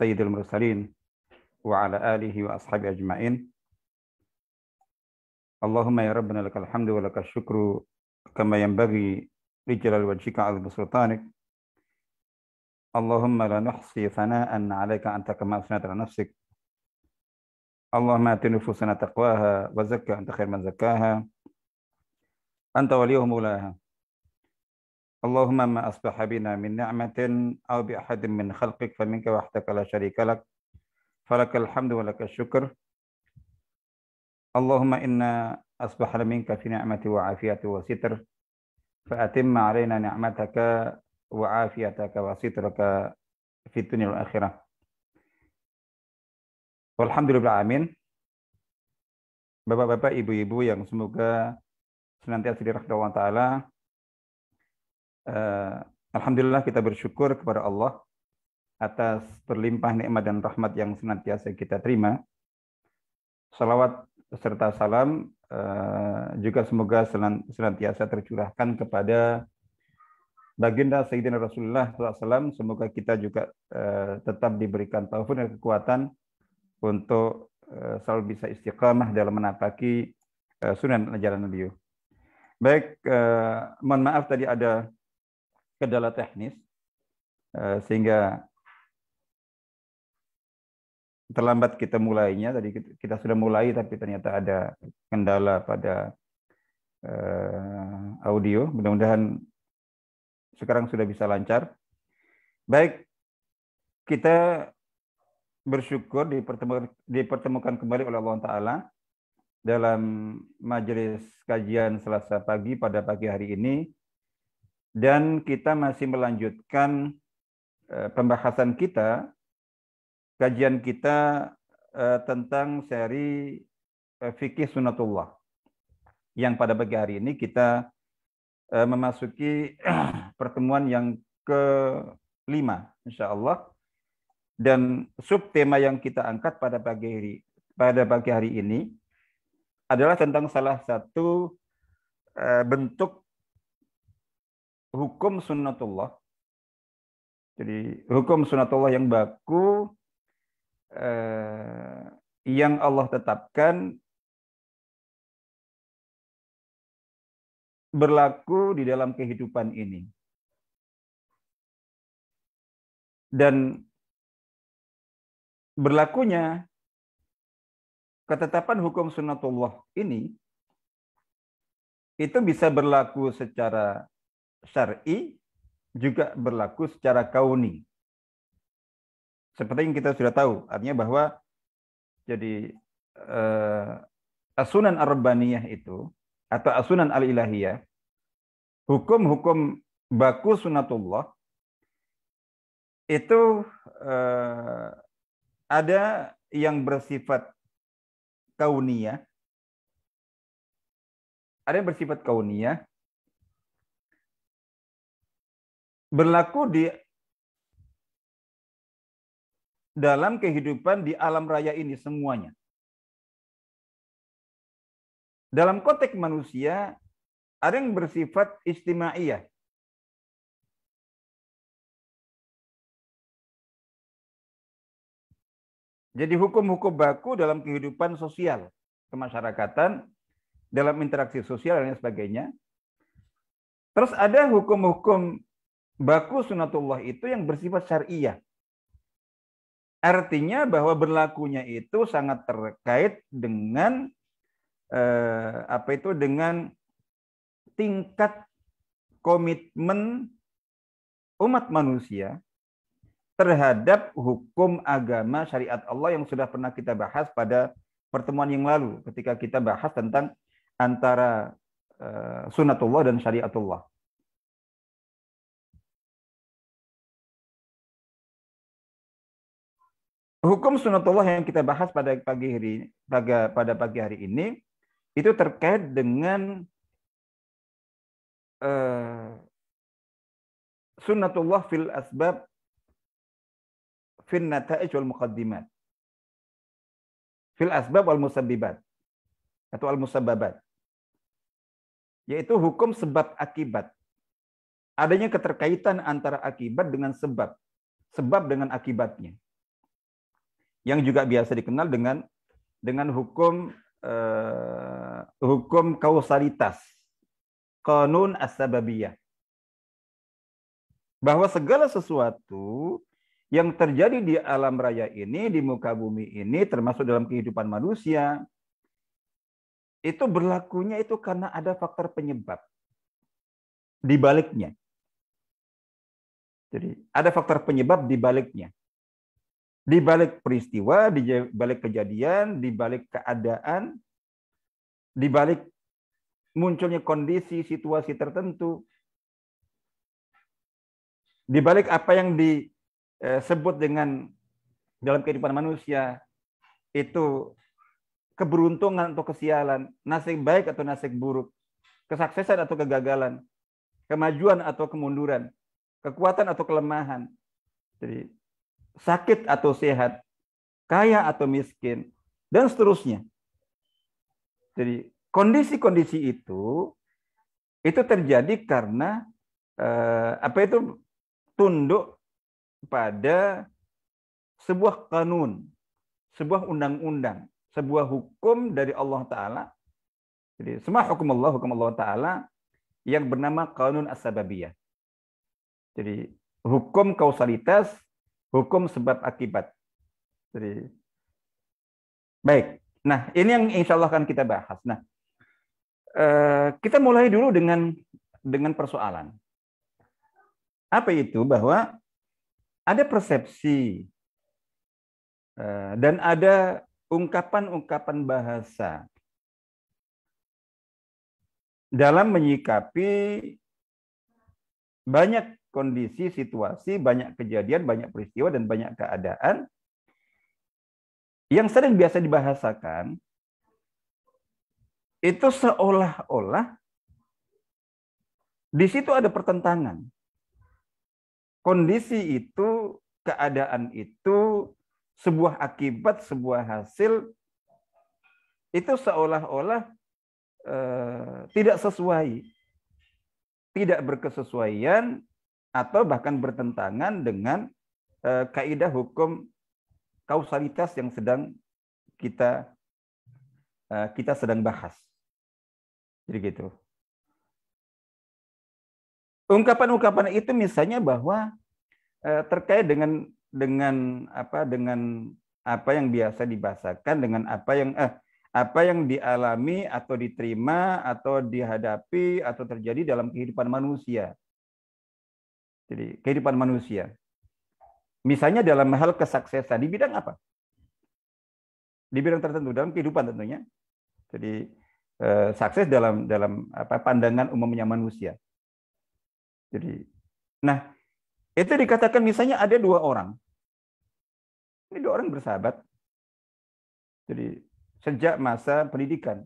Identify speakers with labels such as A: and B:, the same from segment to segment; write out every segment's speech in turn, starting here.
A: sayyidil mursalin wa ala alihi wa ashabi ajma'in. Allahumma ya Rabbana lakal hamdu wa lakal syukru kama yanbaghi li jalali wajhika 'azimi sultanik. Allahumma la nuhsi thana'an 'alaika anta kama asnayta 'ala nafsik. Allahumma ati nufusana taqwaha wa zakka anta khair man zakkaha. Anta waliyuha mulaha. Allahumma ma asbaha bina min ni'matin aw bi ahadin min khalqik faminka wahdaka la syarika lak. Falakal hamdu wa lakal syukr. Allahumma inna asbahna minka fi ni'mati wa afiyati wa sitr. Fa atimma 'alaina ni'mataka wa afiyataka wa sitraka fi dunya wal akhirah. Walhamdulillah amin. Bapak-bapak, ibu-ibu yang semoga senantiasa dirahmati Allah Ta'ala. Alhamdulillah kita bersyukur kepada Allah atas berlimpah nikmat dan rahmat yang senantiasa kita terima. Salawat serta salam juga semoga senantiasa tercurahkan kepada baginda Sayyidina Rasulullah SAW. Semoga kita juga tetap diberikan taufik dan kekuatan untuk selalu bisa istiqamah dalam menapaki sunan ajaran beliau. Baik, mohon maaf tadi ada kendala teknis sehingga terlambat kita mulainya. Tadi kita sudah mulai tapi ternyata ada kendala pada audio. Mudah-mudahan sekarang sudah bisa lancar. Baik, kita bersyukur dipertemukan kembali oleh Allah Ta'ala dalam majelis kajian Selasa pagi pada pagi hari ini, dan kita masih melanjutkan pembahasan kita, kajian kita tentang seri fikih sunatullah, yang pada pagi hari ini kita memasuki pertemuan yang ke-5 insyaallah. Dan subtema yang kita angkat pada pagi hari ini adalah tentang salah satu bentuk hukum sunnatullah. Jadi hukum sunnatullah yang baku yang Allah tetapkan berlaku di dalam kehidupan ini. Dan berlakunya ketetapan hukum sunnatullah ini itu bisa berlaku secara syar'i, juga berlaku secara kauni. Seperti yang kita sudah tahu, artinya bahwa jadi as-sunan ar-rabbaniyah itu atau as-sunan al-ilahiyah, hukum-hukum baku sunnatullah itu ada yang bersifat kauniyah, ada yang bersifat kauniyah, berlaku di dalam kehidupan di alam raya ini semuanya. Dalam konteks manusia, ada yang bersifat istimaiyah. Jadi hukum-hukum baku dalam kehidupan sosial, kemasyarakatan, dalam interaksi sosial dan sebagainya. Terus ada hukum-hukum baku sunatullah itu yang bersifat syariah. Artinya bahwa berlakunya itu sangat terkait dengan dengan tingkat komitmen umat manusia terhadap hukum agama syariat Allah yang sudah pernah kita bahas pada pertemuan yang lalu ketika kita bahas tentang antara sunatullah dan syariatullah. Hukum sunatullah yang kita bahas pada pagi hari ini itu terkait dengan sunnatullah fil asbab fil nata'ij wal muqaddimat, fil asbab wal musabbibat atau al musabbabat, yaitu hukum sebab akibat. Adanya keterkaitan antara akibat dengan sebab dengan akibatnya. yang juga biasa dikenal dengan hukum hukum kausalitas, qanun as-sababiyah, bahwa segala sesuatu yang terjadi di alam raya ini, di muka bumi ini, termasuk dalam kehidupan manusia, itu berlakunya itu karena ada faktor penyebab di baliknya. Jadi ada faktor penyebab di baliknya. Di balik peristiwa, di balik kejadian, di balik keadaan, di balik munculnya kondisi, situasi tertentu, di balik apa yang disebut dengan dalam kehidupan manusia itu keberuntungan atau kesialan, nasib baik atau nasib buruk, kesuksesan atau kegagalan, kemajuan atau kemunduran, kekuatan atau kelemahan, jadi sakit atau sehat, kaya atau miskin, dan seterusnya. Jadi kondisi-kondisi itu terjadi karena tunduk pada sebuah kanun, sebuah undang-undang, sebuah hukum dari Allah Ta'ala. Jadi semua hukum Allah Ta'ala yang bernama kanun as-sababiyah. Jadi hukum kausalitas, hukum sebab akibat. Jadi baik. Nah, ini yang insya Allah akan kita bahas. Nah, kita mulai dulu dengan persoalan. Apa itu? Bahwa ada persepsi dan ada ungkapan-ungkapan bahasa dalam menyikapi banyak kondisi, situasi, banyak kejadian, banyak peristiwa, dan banyak keadaan yang sering biasa dibahasakan, itu seolah-olah di situ ada pertentangan. Kondisi itu, keadaan itu, sebuah akibat, sebuah hasil, itu seolah-olah tidak sesuai, tidak berkesesuaian, atau bahkan bertentangan dengan kaidah hukum kausalitas yang sedang kita sedang bahas. Jadi gitu. Ungkapan-ungkapan itu misalnya bahwa terkait dengan apa yang biasa dibahasakan, dengan apa yang dialami atau diterima atau dihadapi atau terjadi dalam kehidupan manusia. Jadi kehidupan manusia. Misalnya dalam hal kesuksesan di bidang apa? Di bidang tertentu dalam kehidupan tentunya. Jadi sukses dalam pandangan umumnya manusia. Jadi, nah itu dikatakan misalnya ada dua orang. Ini dua orang bersahabat. Jadi sejak masa pendidikan,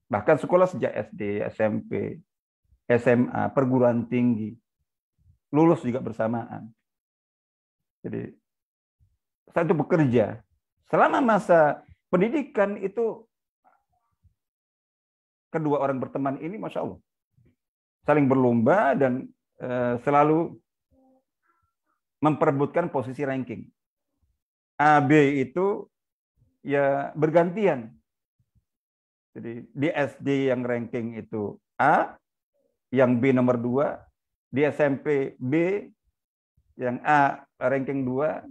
A: bahkan sekolah sejak SD, SMP, SMA, perguruan tinggi, lulus juga bersamaan. Jadi satu bekerja selama masa pendidikan itu, kedua orang berteman ini, masya Allah, saling berlomba dan selalu memperebutkan posisi ranking. A, B itu ya bergantian. Jadi di SD yang ranking itu A, yang B nomor 2, di SMP B, yang A ranking 2,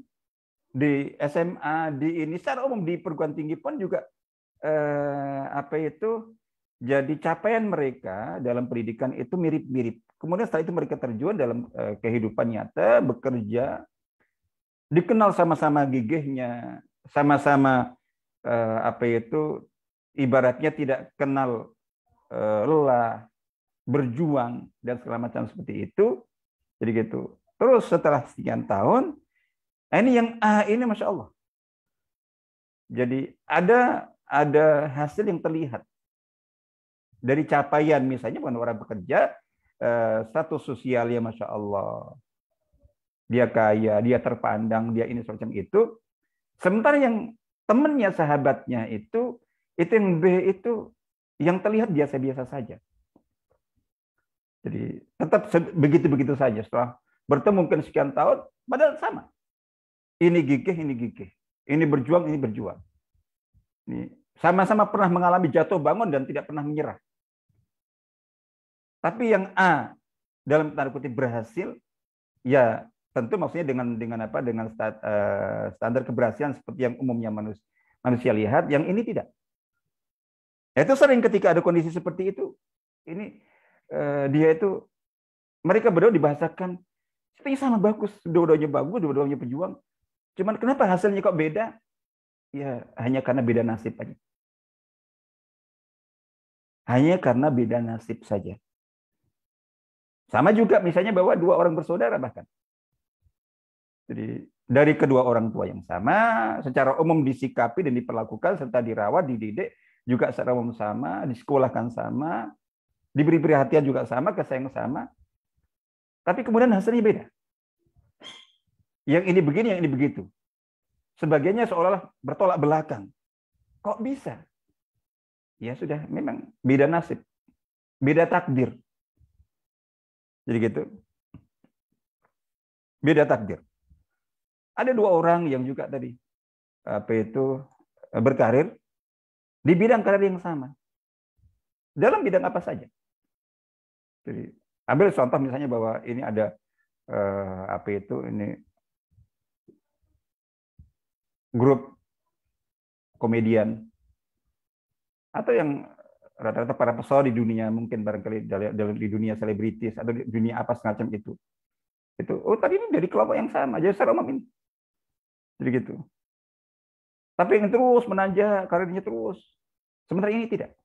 A: di SMA, di ini secara umum di perguruan tinggi pun juga jadi capaian mereka dalam pendidikan itu mirip-mirip. Kemudian setelah itu mereka terjun dalam kehidupan nyata, bekerja, dikenal sama-sama gigihnya, sama-sama ibaratnya tidak kenal lelah, berjuang dan segala macam seperti itu. Jadi gitu. Terus setelah sekian tahun, ini yang A ini masya Allah. Jadi ada hasil yang terlihat dari capaian, misalnya bukan orang bekerja, status sosialnya masya Allah, dia kaya, dia terpandang, dia ini semacam itu. Sementara yang temannya, sahabatnya itu yang B itu yang terlihat biasa-biasa saja. Jadi tetap begitu-begitu saja. Setelah bertemu mungkin sekian tahun, padahal sama. Ini gigih, ini gigih. Ini berjuang, ini berjuang. Ini sama-sama pernah mengalami jatuh bangun dan tidak pernah menyerah. Tapi yang A dalam tanda kutip berhasil, ya tentu maksudnya dengan standar keberhasilan seperti yang umumnya manusia lihat, yang ini tidak. Itu sering ketika ada kondisi seperti itu, ini dia itu mereka berdua dibahasakan seperti sama bagus, dua-duanya bagus, dua-duanya pejuang. Cuman kenapa hasilnya kok beda? Ya hanya karena beda nasib aja. Hanya karena beda nasib saja. Sama juga misalnya bahwa dua orang bersaudara bahkan. Jadi dari kedua orang tua yang sama, secara umum disikapi dan diperlakukan serta dirawat, dididik juga secara umum sama, disekolahkan sama, diberi perhatian juga sama, kesayang sama. Tapi kemudian hasilnya beda. Yang ini begini, yang ini begitu. Sebagiannya seolah-olah bertolak belakang. Kok bisa? Ya sudah, memang beda nasib, beda takdir. Jadi gitu. Beda takdir. Ada dua orang yang juga tadi berkarir di bidang karir yang sama. Dalam bidang apa saja. Jadi ambil contoh misalnya bahwa ini ada ini grup komedian atau yang rata-rata para pesawat di dunia, mungkin barangkali di dunia selebritis atau di dunia apa semacam itu. Tadi ini dari kelompok yang sama, jadi secara umum ini. Jadi gitu. Tapi yang terus menanjak karirnya terus. Sementara ini tidak.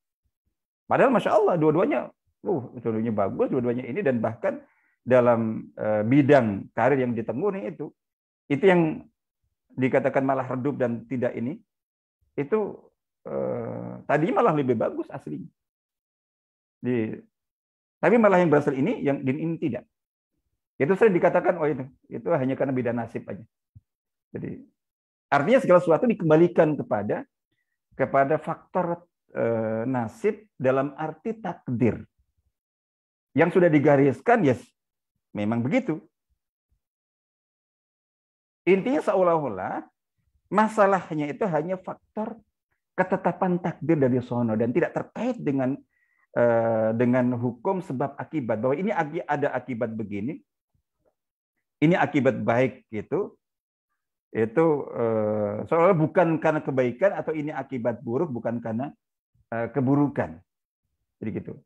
A: Padahal Masya Allah, dua-duanya bagus, dua-duanya ini, dan bahkan dalam bidang karir yang ditekuni itu yang dikatakan malah redup dan tidak ini, itu tadi malah lebih bagus aslinya. Tapi malah yang berhasil ini, yang ini tidak. Itu sering dikatakan, oh itu hanya karena beda nasib aja. Jadi artinya segala sesuatu dikembalikan kepada faktor nasib dalam arti takdir. Yang sudah digariskan, yes, memang begitu. Intinya seolah-olah masalahnya itu hanya faktor ketetapan takdir dari sono dan tidak terkait dengan hukum sebab akibat, bahwa ini ada akibat begini, ini akibat baik gitu. Itu seolah bukan karena kebaikan, atau ini akibat buruk bukan karena keburukan. Jadi gitu.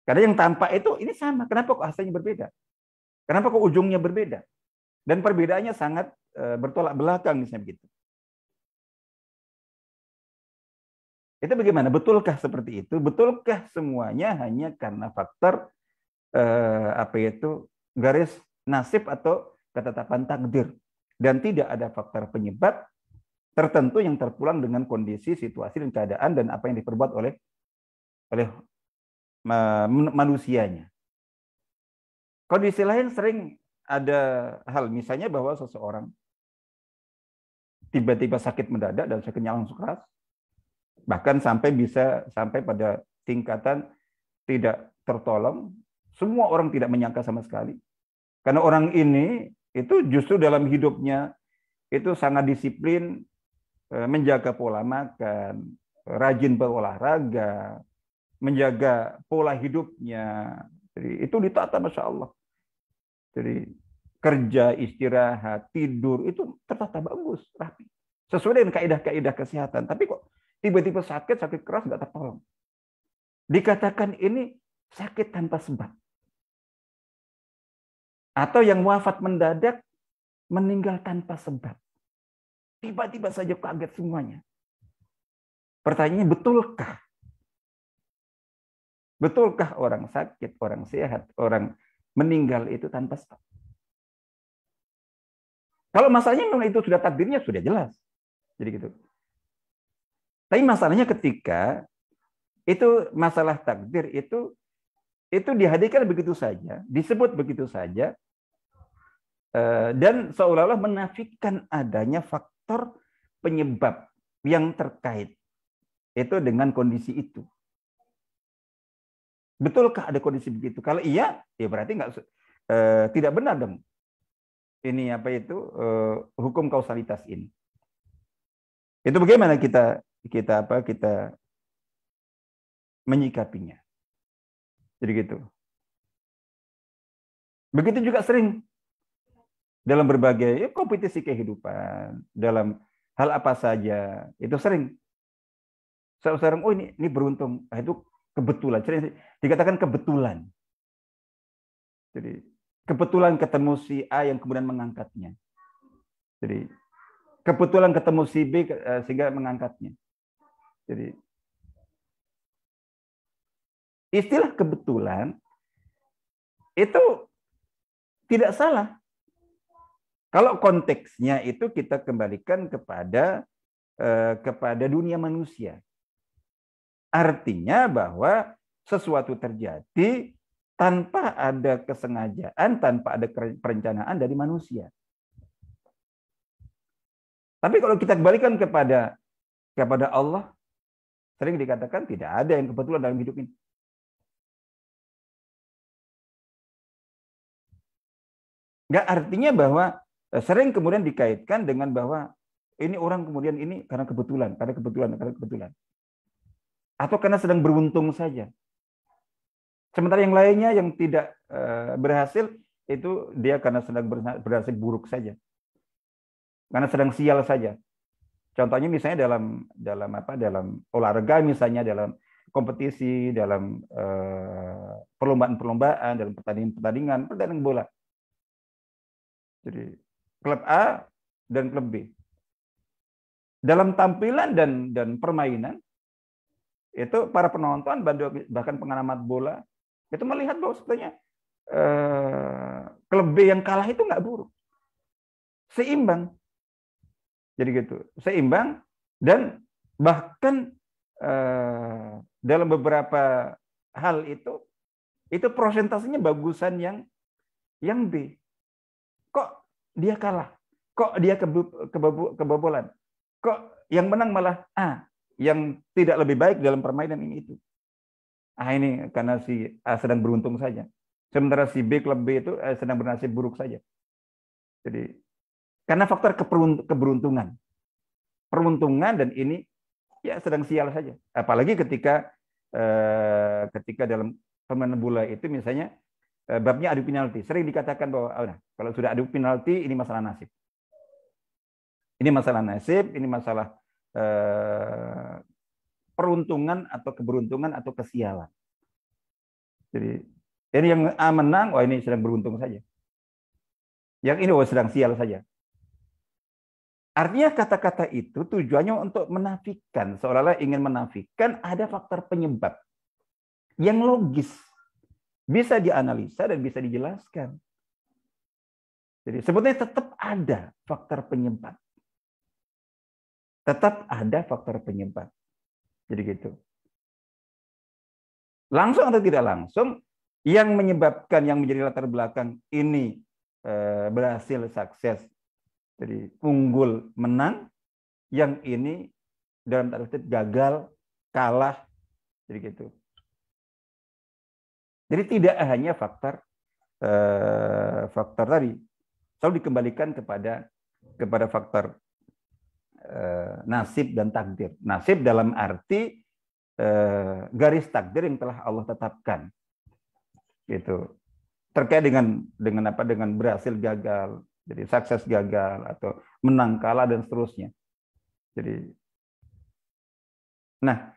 A: Karena yang tampak itu ini sama. Kenapa kok hasilnya berbeda? Kenapa kok ujungnya berbeda? Dan perbedaannya sangat bertolak belakang misalnya begitu. Itu bagaimana? Betulkah seperti itu? Betulkah semuanya hanya karena faktor garis nasib atau ketetapan takdir, dan tidak ada faktor penyebab tertentu yang terpulang dengan kondisi, situasi, dan keadaan, dan apa yang diperbuat oleh manusianya. Kondisi lain sering ada hal, misalnya bahwa seseorang tiba-tiba sakit mendadak dan sakitnya langsung keras, bahkan sampai pada tingkatan tidak tertolong. Semua orang tidak menyangka sama sekali. Karena orang ini itu justru dalam hidupnya itu sangat disiplin, menjaga pola makan, rajin berolahraga, menjaga pola hidupnya. Jadi itu ditata Masya Allah. Jadi kerja, istirahat, tidur itu tertata bagus, rapi. Sesuai dengan kaidah-kaidah kesehatan. Tapi kok tiba-tiba sakit keras nggak tertolong. Dikatakan ini sakit tanpa sebab. Atau yang wafat mendadak, meninggal tanpa sebab. Tiba-tiba saja kaget semuanya. Pertanyaannya, betulkah? Betulkah orang sakit, orang sehat, orang meninggal itu tanpa sebab? Kalau masalahnya memang itu sudah takdirnya, sudah jelas. Jadi gitu. Tapi masalahnya ketika itu masalah takdir itu dihadirkan begitu saja, disebut begitu saja, dan seolah-olah menafikan adanya faktor penyebab yang terkait itu dengan kondisi itu. Betulkah ada kondisi begitu? Kalau iya, ya berarti tidak benar dong. ini apa itu hukum kausalitas ini. Itu bagaimana kita menyikapinya. Jadi gitu. Begitu juga sering dalam berbagai kompetisi kehidupan, dalam hal apa saja, itu sering. Seorang, oh ini beruntung, itu kebetulan. Sering dikatakan kebetulan. Jadi kebetulan ketemu si A yang kemudian mengangkatnya. Jadi kebetulan ketemu si B sehingga mengangkatnya. Jadi istilah kebetulan itu tidak salah. Kalau konteksnya itu kita kembalikan kepada dunia manusia. Artinya bahwa sesuatu terjadi tanpa ada kesengajaan, tanpa ada perencanaan dari manusia. Tapi kalau kita kembalikan kepada Allah, sering dikatakan tidak ada yang kebetulan dalam hidup ini. Nggak, artinya bahwa sering kemudian dikaitkan dengan bahwa ini orang kemudian ini karena kebetulan. Atau karena sedang beruntung saja. Sementara yang lainnya yang tidak berhasil, itu dia karena sedang berhasil buruk saja. Karena sedang sial saja. Contohnya misalnya dalam olahraga, misalnya dalam kompetisi, dalam perlombaan-perlombaan, dalam pertandingan bola. Jadi klub A dan klub B. Dalam tampilan dan permainan, itu para penonton bahkan pengamat bola itu melihat bahwa sebenarnya klub B yang kalah itu nggak buruk, seimbang. Jadi gitu, seimbang, dan bahkan dalam beberapa hal itu prosentasenya bagusan yang B. Kok dia kalah? Kok dia kebobolan? Kok yang menang malah A, yang tidak lebih baik dalam permainan ini itu. Ini karena si A sedang beruntung saja. Sementara si B, klub B itu sedang bernasib buruk saja. Jadi karena faktor keberuntungan. Peruntungan, dan ini ya sedang sial saja. Apalagi ketika dalam permainan bola itu misalnya babnya adu penalti. Sering dikatakan bahwa kalau sudah adu penalti ini masalah nasib. Ini masalah nasib, ini masalah peruntungan atau keberuntungan atau kesialan. Jadi ini yang A menang, ini sedang beruntung saja. Yang ini sedang sial saja. Artinya kata-kata itu tujuannya untuk menafikan, seolah-olah ingin menafikan ada faktor penyebab yang logis, bisa dianalisa dan bisa dijelaskan. Jadi sebetulnya tetap ada faktor penyebab. Tetap ada faktor penyebab. Jadi gitu. Langsung atau tidak langsung, yang menyebabkan, yang menjadi latar belakang ini berhasil, sukses, jadi unggul, menang, yang ini dalam tanda kutip gagal, kalah, jadi gitu. Jadi tidak hanya faktor tadi, selalu dikembalikan kepada faktor nasib dan takdir. Nasib dalam arti garis takdir yang telah Allah tetapkan, gitu. Terkait dengan berhasil, gagal, jadi sukses, gagal, atau menang, kalah, dan seterusnya. Jadi, nah,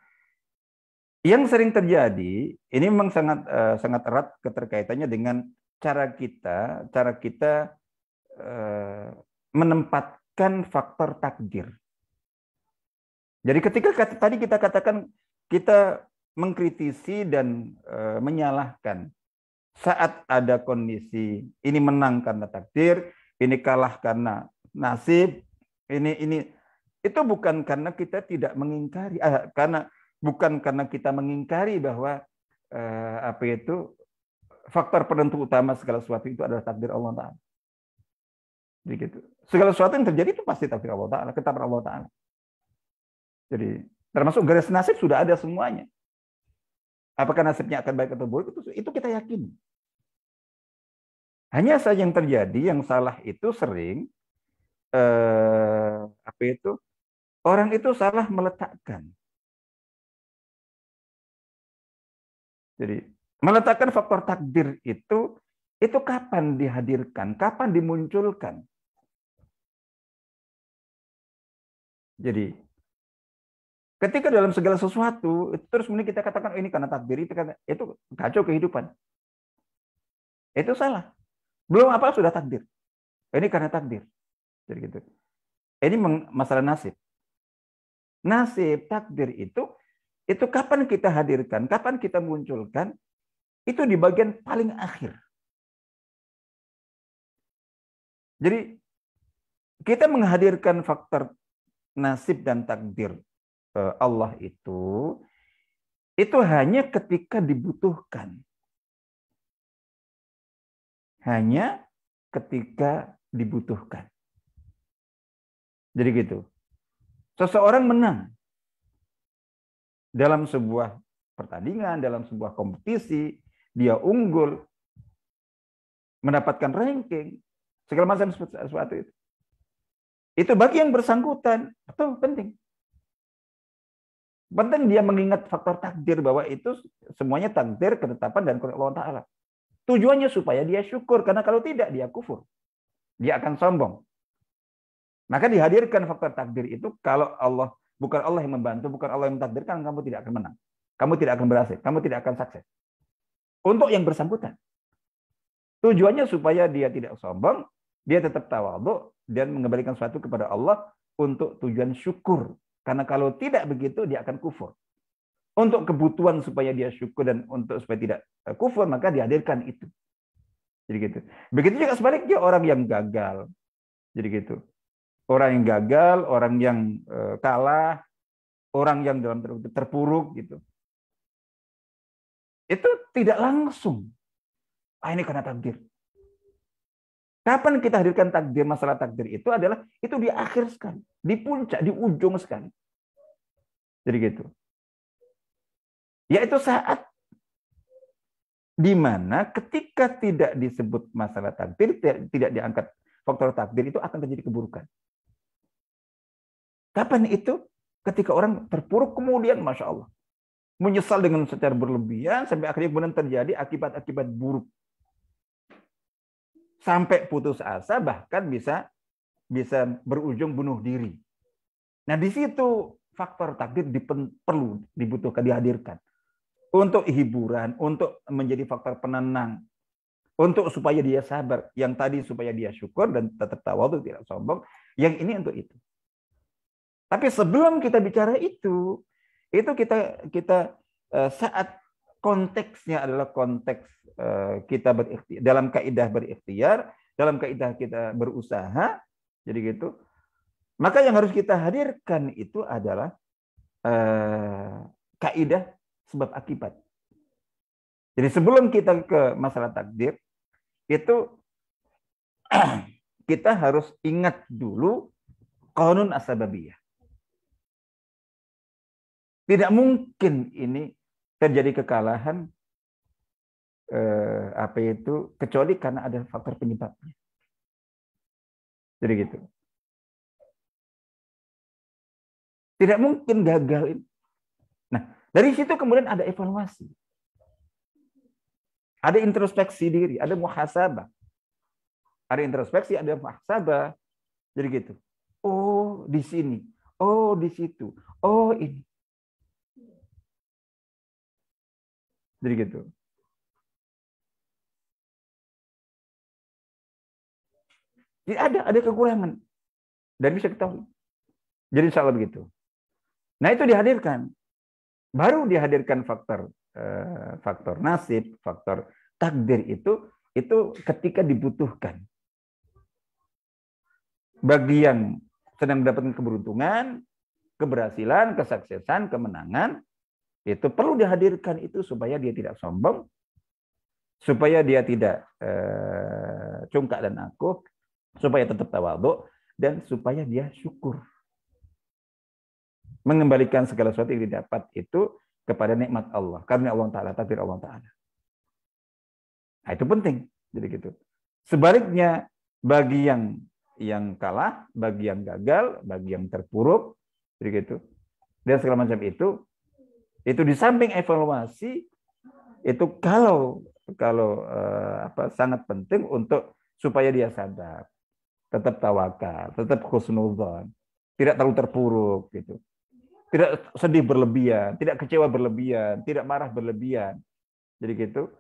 A: yang sering terjadi ini memang sangat erat keterkaitannya dengan cara kita menempatkan faktor takdir. Jadi ketika tadi kita katakan kita mengkritisi dan menyalahkan saat ada kondisi ini menang karena takdir, ini kalah karena nasib, ini itu bukan karena kita tidak mengingkari, bukan karena kita mengingkari bahwa faktor penentu utama segala sesuatu itu adalah takdir Allah Ta'ala. Begitu. Segala sesuatu yang terjadi itu pasti takdir Allah Ta'ala, ketetapan Allah Ta'ala. Jadi termasuk garis nasib sudah ada semuanya. Apakah nasibnya akan baik atau buruk, itu kita yakini. Hanya saja yang terjadi, yang salah itu sering apa itu? Orang itu salah meletakkan. Jadi meletakkan faktor takdir itu kapan dihadirkan, kapan dimunculkan. Jadi ketika dalam segala sesuatu terus kemudian kita katakan ini karena takdir, itu kacau kehidupan. Itu salah. Belum apa sudah takdir. Ini karena takdir. Jadi gitu. Ini masalah nasib. Nasib, takdir itu kapan kita hadirkan, kapan kita munculkan, itu di bagian paling akhir. Jadi kita menghadirkan faktor nasib dan takdir Allah itu hanya ketika dibutuhkan. Hanya ketika dibutuhkan. Jadi gitu. Seseorang menang dalam sebuah pertandingan, dalam sebuah kompetisi, dia unggul, mendapatkan ranking, segala macam sesuatu itu. Itu bagi yang bersangkutan, itu penting. Penting dia mengingat faktor takdir, bahwa itu semuanya takdir, ketetapan dan Allah Ta'ala. Tujuannya supaya dia syukur, karena kalau tidak dia kufur. Dia akan sombong. Maka dihadirkan faktor takdir itu, kalau Allah, bukan Allah yang membantu, bukan Allah yang mentakdirkan, kamu tidak akan menang. Kamu tidak akan berhasil, kamu tidak akan sukses. Untuk yang bersangkutan. Tujuannya supaya dia tidak sombong, dia tetap tawadhu dan mengembalikan sesuatu kepada Allah untuk tujuan syukur. Karena kalau tidak begitu dia akan kufur. Untuk kebutuhan supaya dia syukur dan untuk supaya tidak kufur, maka dihadirkan itu. Jadi gitu. Begitu juga sebaliknya orang yang gagal. Jadi gitu. Orang yang gagal, orang yang kalah, orang yang dalam terpuruk gitu. Itu tidak langsung. Ini karena takdir. Kapan kita hadirkan takdir, masalah takdir itu adalah itu di akhir sekali, di puncak, di ujung sekali. Jadi gitu. Yaitu saat di mana ketika tidak disebut masalah takdir, tidak diangkat faktor takdir, itu akan terjadi keburukan. Kapan itu? Ketika orang terpuruk kemudian, Masya Allah, menyesal dengan secara berlebihan, sampai akhirnya kemudian terjadi akibat-akibat buruk. Sampai putus asa, bahkan bisa berujung bunuh diri. Nah, di situ faktor takdir perlu dibutuhkan, dihadirkan. Untuk hiburan, untuk menjadi faktor penenang. Untuk supaya dia sabar. Yang tadi supaya dia syukur dan tetap tawadhu, tidak sombong. Yang ini untuk itu. Tapi sebelum kita bicara itu kita saat konteksnya adalah konteks kita berikhtiar, dalam kaidah berikhtiar, dalam kaidah kita berusaha, jadi gitu. Maka yang harus kita hadirkan itu adalah kaidah sebab akibat. Jadi sebelum kita ke masalah takdir, itu kita harus ingat dulu qanun as-sababiyah. Tidak mungkin ini terjadi kekalahan kecuali karena ada faktor penyebabnya. Jadi gitu. Tidak mungkin gagal. Nah, dari situ kemudian ada evaluasi. Ada introspeksi diri, ada muhasabah. Ada introspeksi, ada muhasabah. Jadi gitu. Oh, di sini. Oh, di situ. Oh, ini. Jadi gitu. Jadi ada kekurangan. Dan bisa ketahui. Jadi insya Allah begitu. Nah, itu dihadirkan. Baru dihadirkan faktor nasib, faktor takdir itu ketika dibutuhkan. Bagi yang sedang mendapatkan keberuntungan, keberhasilan, kesuksesan, kemenangan, itu perlu dihadirkan itu supaya dia tidak sombong, supaya dia tidak congkak dan angkuh, supaya tetap tawadhu, dan supaya dia syukur. Mengembalikan segala sesuatu yang didapat itu kepada nikmat Allah. Karena Allah Ta'ala, takdir Allah Ta'ala. Nah, itu penting. Jadi gitu. Sebaliknya, bagi yang kalah, bagi yang gagal, bagi yang terpuruk, begitu. Dan segala macam itu di samping evaluasi, itu kalau sangat penting untuk supaya dia sadar, tetap tawakal, tetap husnudzon, tidak terlalu terpuruk gitu. Tidak sedih berlebihan, tidak kecewa berlebihan, tidak marah berlebihan. Jadi gitu.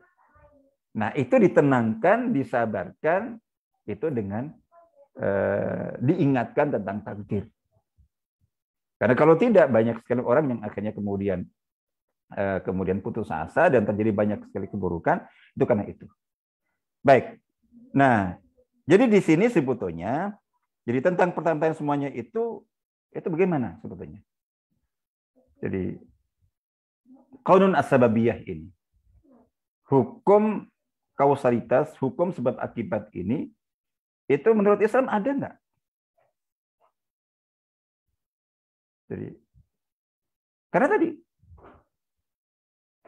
A: Nah, itu ditenangkan, disabarkan itu dengan diingatkan tentang takdir. Karena kalau tidak, banyak sekali orang yang akhirnya kemudian putus asa dan terjadi banyak sekali keburukan, itu karena itu. Baik. Nah, jadi di sini sebetulnya, jadi tentang pertanyaan semuanya itu bagaimana sebetulnya? Jadi, qaunun as-sababiyah ini, hukum kausalitas, hukum sebab akibat ini, itu menurut Islam ada nggak? Jadi,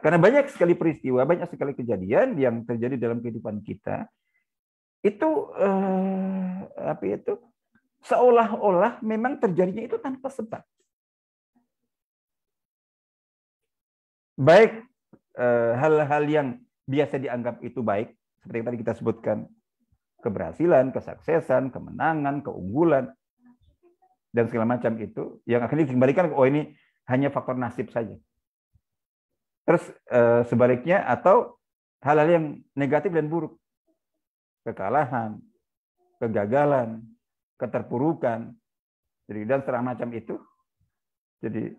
A: karena banyak sekali peristiwa, banyak sekali kejadian yang terjadi dalam kehidupan kita, itu seolah-olah memang terjadinya itu tanpa sebab. Baik hal-hal yang biasa dianggap itu baik, seperti yang tadi kita sebutkan, keberhasilan, kesuksesan, kemenangan, keunggulan, dan segala macam itu, yang akhirnya dikembalikan, oh ini hanya faktor nasib saja. Terus sebaliknya, atau hal-hal yang negatif dan buruk, kekalahan, kegagalan, keterpurukan, jadi dan segala macam itu. Jadi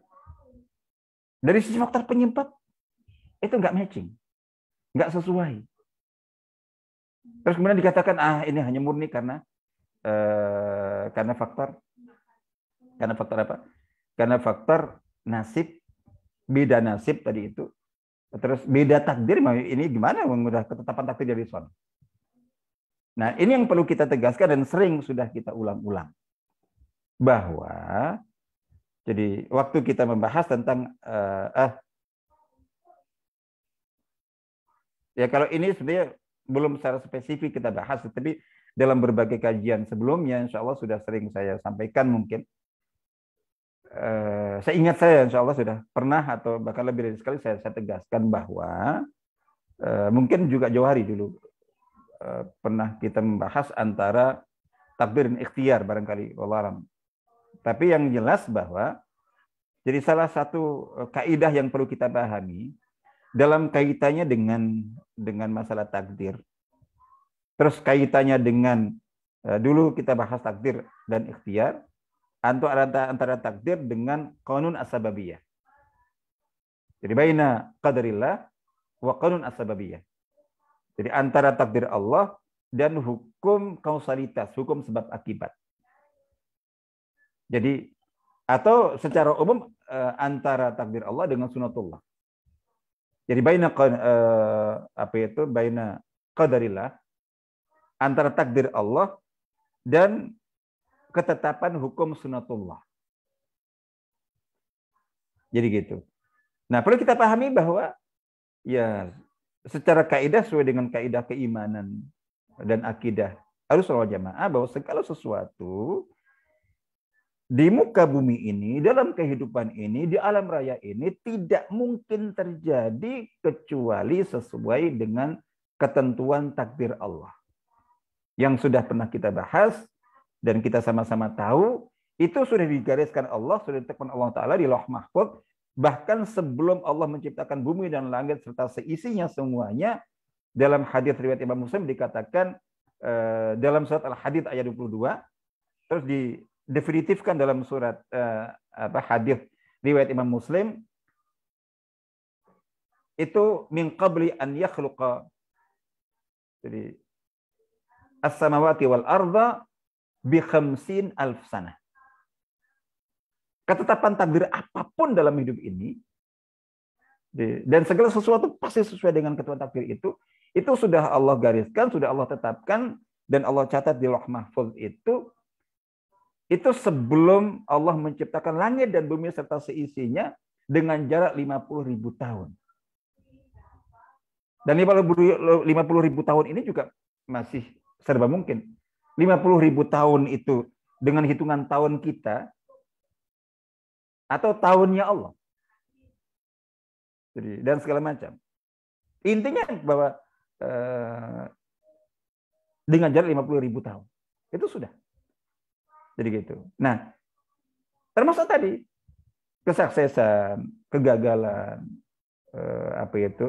A: dari sisi faktor penyebab itu nggak matching, nggak sesuai. Terus kemudian dikatakan ini hanya murni karena faktor apa? Karena faktor nasib, beda nasib tadi itu. Terus beda takdir, ini gimana udah ketetapan takdir dari son. Nah, ini yang perlu kita tegaskan dan sering sudah kita ulang-ulang. Bahwa jadi waktu kita membahas tentang ya kalau ini sebenarnya belum secara spesifik kita bahas, tapi dalam berbagai kajian sebelumnya insya Allah sudah sering saya sampaikan mungkin. Saya ingat insya Allah sudah pernah atau bahkan lebih dari sekali saya tegaskan bahwa mungkin juga jauh hari dulu pernah kita membahas antara takdir dan ikhtiar barangkali wallahualam. Tapi yang jelas bahwa jadi salah satu kaidah yang perlu kita pahami dalam kaitannya dengan masalah takdir. Terus kaitannya dengan dulu kita bahas takdir dan ikhtiar, antara takdir dengan qaunun as-sababiyah. Jadi baina qadarillah wa qaunun as-sababiyah. Jadi antara takdir Allah dan hukum kausalitas, hukum sebab akibat. Jadi atau secara umum antara takdir Allah dengan sunatullah. Jadi baina baina qadarillah, antara takdir Allah dan ketetapan hukum sunatullah. Jadi gitu. Nah, perlu kita pahami bahwa ya secara kaidah sesuai dengan kaidah keimanan dan akidah Ahlussunnah wal Jamaah bahwa segala sesuatu di muka bumi ini, dalam kehidupan ini, di alam raya ini tidak mungkin terjadi kecuali sesuai dengan ketentuan takdir Allah. Yang sudah pernah kita bahas dan kita sama-sama tahu, itu sudah digariskan Allah, sudah ditetapkan Allah Ta'ala di Lauh Mahfuz, bahkan sebelum Allah menciptakan bumi dan langit serta seisinya semuanya. Dalam hadis riwayat Imam Muslim dikatakan dalam surat Al-Hadid ayat 22, terus didefinitifkan dalam surat hadis riwayat Imam Muslim, itu min qabli an yakhluqa, jadi as-samawati wal arda bi 50.000 sanah. Ketetapan takdir apapun dalam hidup ini dan segala sesuatu pasti sesuai dengan ketetapan takdir itu sudah Allah gariskan, sudah Allah tetapkan dan Allah catat di Lauh Mahfuz itu sebelum Allah menciptakan langit dan bumi serta seisinya dengan jarak 50.000 tahun. Dan 50.000 tahun ini juga masih serba mungkin. 50.000 tahun itu dengan hitungan tahun kita atau tahunnya Allah. Jadi, dan segala macam. Intinya bahwa dengan jarak 50.000 tahun. Itu sudah. Jadi gitu. Nah, termasuk tadi kesuksesan, kegagalan, apa itu?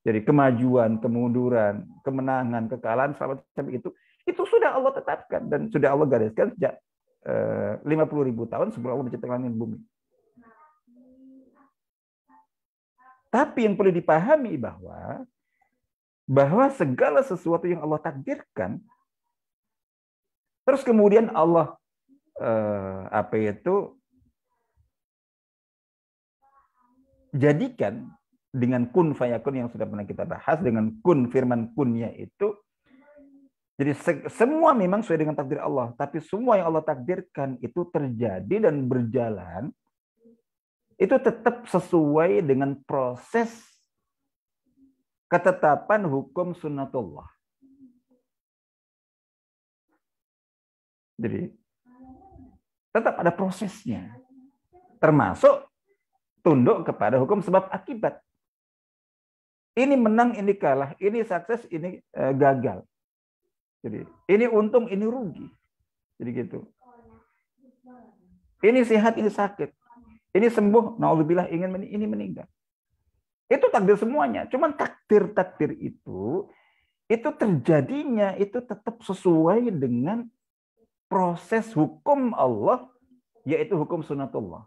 A: Jadi kemajuan, kemunduran, kemenangan, kekalahan, semacam itu sudah Allah tetapkan dan sudah Allah gariskan sejak 50.000 tahun sebelum Allah menciptakan langit dan bumi. Tapi yang perlu dipahami bahwa segala sesuatu yang Allah takdirkan, terus kemudian Allah apa itu jadikan dengan kun fayakun yang sudah pernah kita bahas, dengan kun, firman kunnya itu, jadi semua memang sesuai dengan takdir Allah, tapi semua yang Allah takdirkan itu terjadi dan berjalan itu tetap sesuai dengan proses ketetapan hukum sunnatullah. Jadi tetap ada prosesnya, termasuk tunduk kepada hukum sebab akibat. Ini menang, ini kalah, ini sukses, ini gagal. Jadi ini untung, ini rugi. Jadi gitu. Ini sehat, ini sakit. Ini sembuh, naudzubillah, ini meninggal. Itu takdir semuanya. Cuman takdir itu terjadinya itu tetap sesuai dengan proses hukum Allah, yaitu hukum sunnatullah.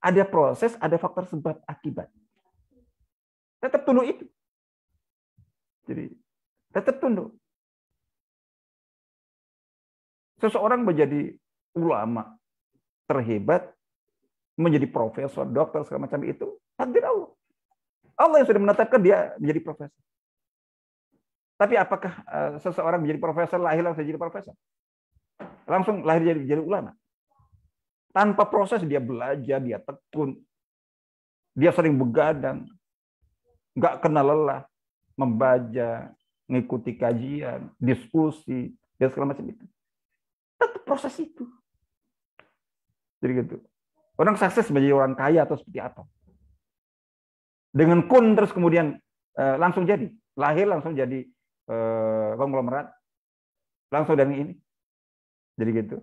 A: Ada proses, ada faktor sebab akibat. Tetap tunduk itu. Jadi tetap tunduk. Seseorang menjadi ulama terhebat, menjadi profesor, dokter, segala macam itu takdir Allah. Allah yang sudah menetapkan dia menjadi profesor. Tapi apakah seseorang menjadi profesor lahir langsung jadi profesor? Langsung lahir jadi ulama? Tanpa proses dia belajar, dia tekun, dia sering begadang, nggak kenal lelah, membaca, mengikuti kajian, diskusi, dan segala macam itu. Tetap proses itu. Jadi gitu. Orang sukses menjadi orang kaya atau seperti apa? Dengan kun terus kemudian langsung jadi. Lahir langsung jadi konglomerat. Langsung dari ini. Jadi gitu.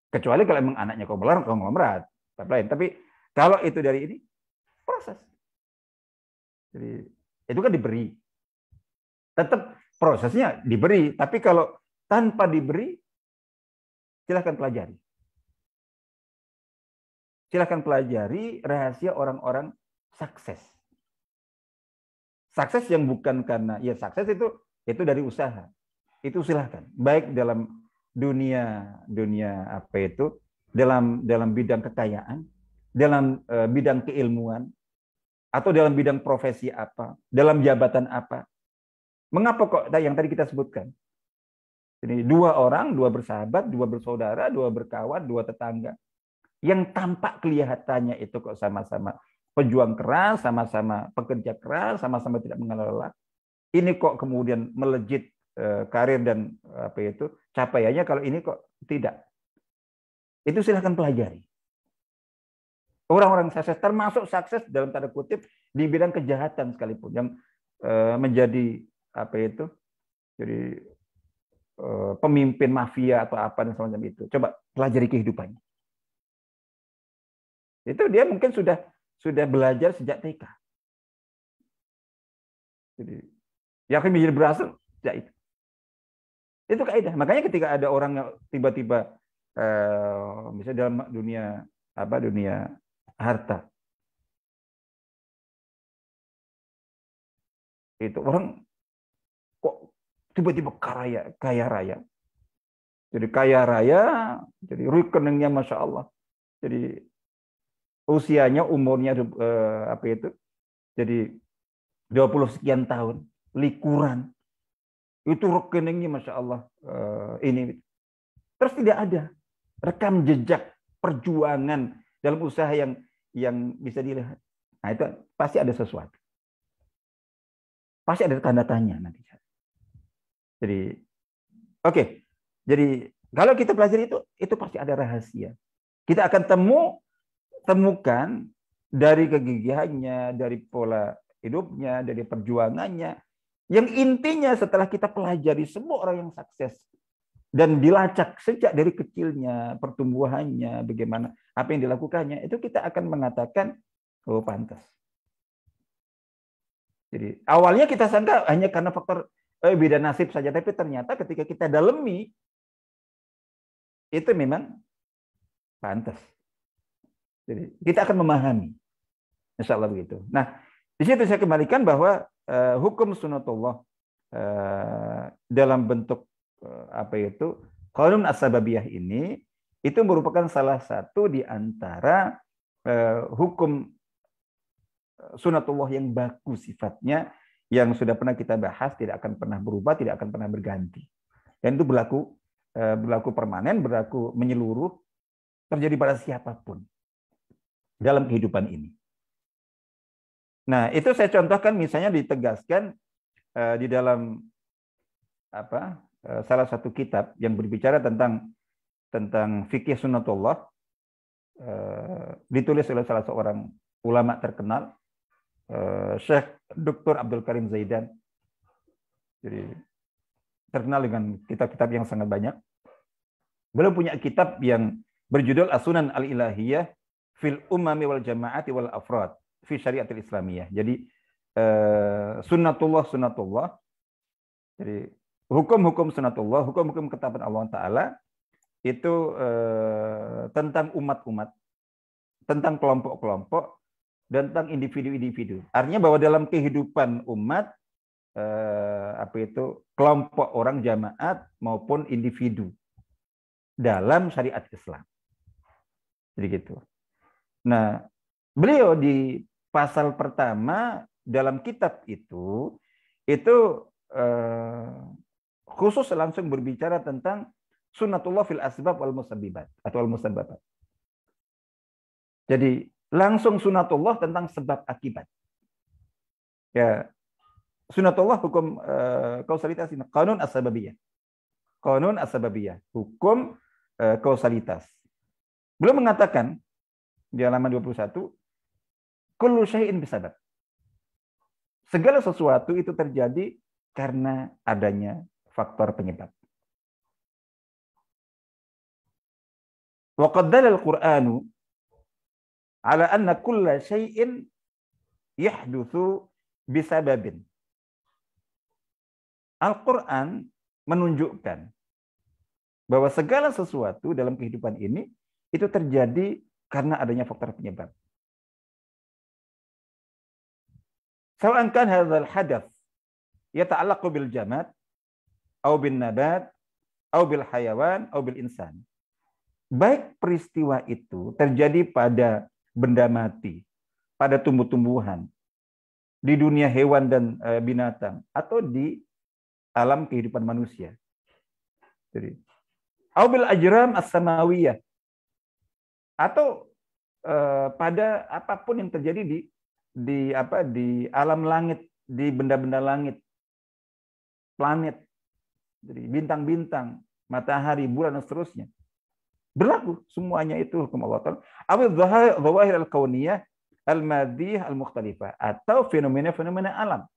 A: Kecuali kalau emang anaknya konglomerat. Tapi kalau itu dari ini, proses. Jadi itu kan diberi. Tetap prosesnya diberi. Tapi kalau tanpa diberi, silahkan pelajari. Silahkan pelajari rahasia orang-orang sukses. Sukses yang bukan karena, ya sukses itu dari usaha. Itu silahkan. Baik dalam dunia apa itu, dalam bidang kekayaan, dalam bidang keilmuan, atau dalam bidang profesi apa, dalam jabatan apa. Mengapa kok yang tadi kita sebutkan? Ini dua orang, dua bersahabat, dua bersaudara, dua berkawan, dua tetangga. Yang tampak kelihatannya itu kok sama-sama pejuang keras, sama-sama pekerja keras, sama-sama tidak mengenal lelah. Ini kok kemudian melejit karir dan apa itu capaiannya, kalau ini kok tidak. Itu silahkan pelajari. Orang-orang sukses, termasuk sukses dalam tanda kutip di bidang kejahatan sekalipun, yang menjadi apa itu, jadi pemimpin mafia atau apa dan semacam itu. Coba pelajari kehidupannya. Itu dia mungkin sudah belajar sejak TK. Jadi yakin menjadi berhasil sejak itu. Itu kaidah. Makanya ketika ada orang yang tiba-tiba misalnya dalam dunia harta, itu orang kok tiba-tiba kaya raya. Jadi kaya raya, jadi rekeningnya Masya Allah. Jadi usianya, umurnya apa itu, jadi 20 sekian tahun, likuran. Itu rekeningnya Masya Allah. Ini. Terus tidak ada rekam jejak perjuangan dalam usaha yang bisa dilihat. Nah itu pasti ada sesuatu. Pasti ada tanda tanya nanti. Jadi Oke. Jadi kalau kita pelajari itu pasti ada rahasia. Kita akan temukan dari kegigihannya, dari pola hidupnya, dari perjuangannya. Yang intinya setelah kita pelajari semua orang yang sukses dan dilacak sejak dari kecilnya, pertumbuhannya, bagaimana apa yang dilakukannya, itu kita akan mengatakan, oh pantas. Jadi awalnya kita sangka hanya karena faktor beda nasib saja, tapi ternyata ketika kita dalami, itu memang pantas. Jadi kita akan memahami, insya Allah begitu. Nah, di situ saya kembalikan bahwa hukum sunatullah dalam bentuk apa itu qanun as-sababiyah ini itu merupakan salah satu di antara hukum sunatullah yang baku sifatnya, yang sudah pernah kita bahas, tidak akan pernah berubah, tidak akan pernah berganti. Dan itu berlaku permanen, berlaku menyeluruh, terjadi pada siapapun dalam kehidupan ini. Nah, itu saya contohkan misalnya ditegaskan di dalam salah satu kitab yang berbicara tentang fikih sunnatullah, ditulis oleh salah seorang ulama terkenal, Syekh Dr. Abdul Karim Zaidan. Jadi terkenal dengan kitab-kitab yang sangat banyak. Beliau punya kitab yang berjudul As-Sunan Al-Ilahiyah fil Umami wal Jama'ati wal Afrad fi Syariatil Islamiyah. Jadi sunnatullah. Jadi hukum-hukum sunnatullah, hukum-hukum ketetapan Allah Ta'ala itu tentang umat-umat, tentang kelompok-kelompok, dan tentang individu-individu. Artinya bahwa dalam kehidupan umat, kelompok orang, jamaat maupun individu dalam syariat Islam. Jadi gitu. Nah, beliau di pasal pertama dalam kitab itu khusus langsung berbicara tentang sunnatullah fil asbab wal musabbibat atau al musabbabat. Jadi langsung sunatullah tentang sebab akibat. Ya, sunatullah hukum kausalitas ini, qanun as-sababiyah. Qanun as-sababiyah, hukum kausalitas. Beliau mengatakan di halaman 21, kullu syai'in bisabab. Segala sesuatu itu terjadi karena adanya faktor penyebab. Wa qad dalala al-Qur'anu ala anna kulla syai'in yahdutsu bisababin. Al-Qur'an menunjukkan bahwa segala sesuatu dalam kehidupan ini itu terjadi karena adanya faktor penyebab. Sawa'an kan hadzal hadath yata'allaqu bil jamad aw bin nabat aw bil hayawan aw bil insan. Baik peristiwa itu terjadi pada benda mati, pada tumbuh-tumbuhan, di dunia hewan dan binatang, atau di alam kehidupan manusia. Jadi, aubil ajram as-samawiyah, atau pada apapun yang terjadi di alam langit, di benda-benda langit, planet, jadi bintang-bintang, matahari, bulan dan seterusnya. Berlaku semuanya itu hukum Allah Ta'ala. Awil dhawahir al-kauniyah al-madiyah al-mukhtalifah, atau fenomena-fenomena alam.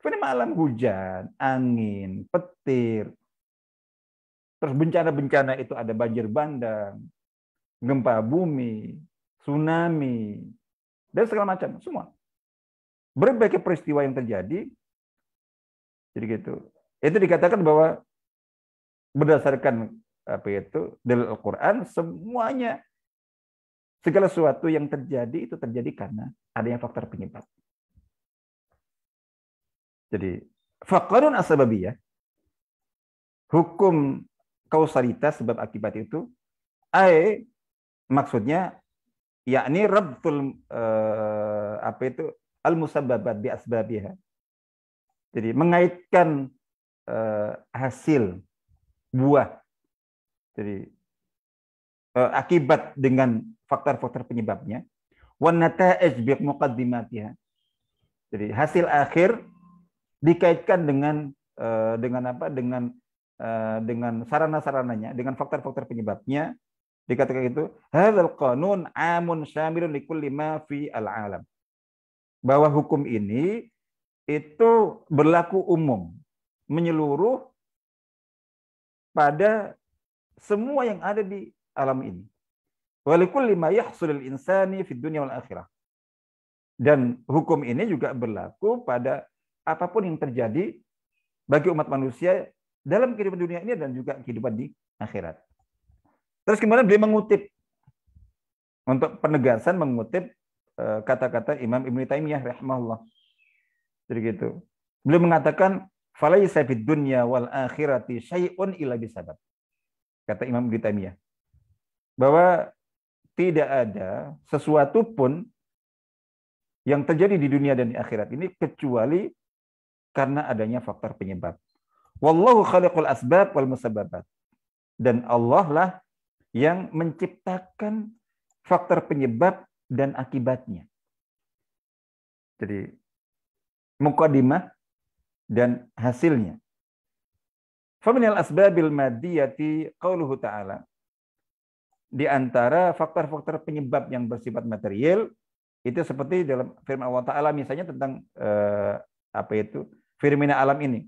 A: Fenomena alam, hujan, angin, petir. Terus bencana-bencana itu ada banjir bandang, gempa bumi, tsunami, dan segala macam, semua. Berbagai peristiwa yang terjadi, jadi gitu. Itu dikatakan bahwa berdasarkan dalil Al-Quran, semuanya, segala sesuatu yang terjadi itu terjadi karena adanya faktor penyebab. Jadi faqarun as-sababiyah, hukum kausalitas sebab akibat itu, maksudnya yakni rabtul al-musabbabat bi asbabiha. Jadi mengaitkan hasil buah, jadi akibat dengan faktor-faktor penyebabnya, wan nata'ij bi muqaddimatiha. Jadi hasil akhir dikaitkan dengan dengan sarana-sarananya, dengan faktor-faktor penyebabnya, dikatakan itu hadzal qanun amun syamilun likulli ma fi al-alam. Bahwa hukum ini itu berlaku umum, menyeluruh pada semua yang ada di alam ini. Wa likulli ma yahsulul insani fid dunya wal akhirah. Dan hukum ini juga berlaku pada apapun yang terjadi bagi umat manusia dalam kehidupan dunia ini dan juga kehidupan di akhirat. Terus kemudian beliau mengutip, untuk penegasan mengutip kata-kata Imam Ibnu Taimiyah rahimahullah. Jadi gitu. Beliau mengatakan falaisa fid dunya wal akhirati syai'un illa bisabab. Kata Imam Ibnu Taimiyah. Bahwa tidak ada sesuatu pun yang terjadi di dunia dan di akhirat ini kecuali karena adanya faktor penyebab. Wallahu khaliqul asbab wal musabbabat. Dan Allah lah yang menciptakan faktor penyebab dan akibatnya. Jadi muqaddimah dan hasilnya. Faminal asbabil madiyati qauluhu ta'ala. Di antara faktor-faktor penyebab yang bersifat material itu seperti dalam firman Allah Ta'ala misalnya tentang fenomena alam ini.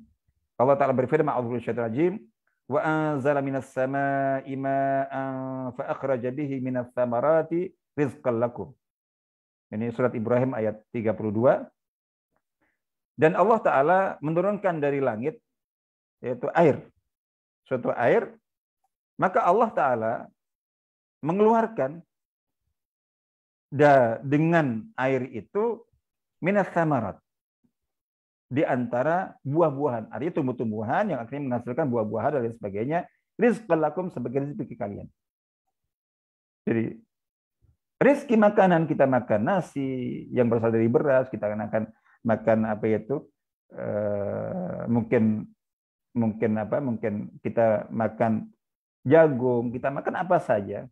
A: Allah Ta'ala berfirman, a'udzu billahi rajim, wa anzala minas samaa'i ma'an fa akhraja bihi minas thamarati rizqan lakum. Ini surat Ibrahim ayat 32. Dan Allah Ta'ala menurunkan dari langit, yaitu air. Suatu air, maka Allah Ta'ala mengeluarkan dengan air itu minas thamarat. Di antara buah-buahan. Artinya tumbuh-tumbuhan yang akhirnya menghasilkan buah-buahan dan lain sebagainya. Rizqan lakum sebagai rezeki kalian. Jadi, rezeki makanan kita makan nasi yang berasal dari beras, kita akan makan mungkin kita makan jagung, kita makan apa saja.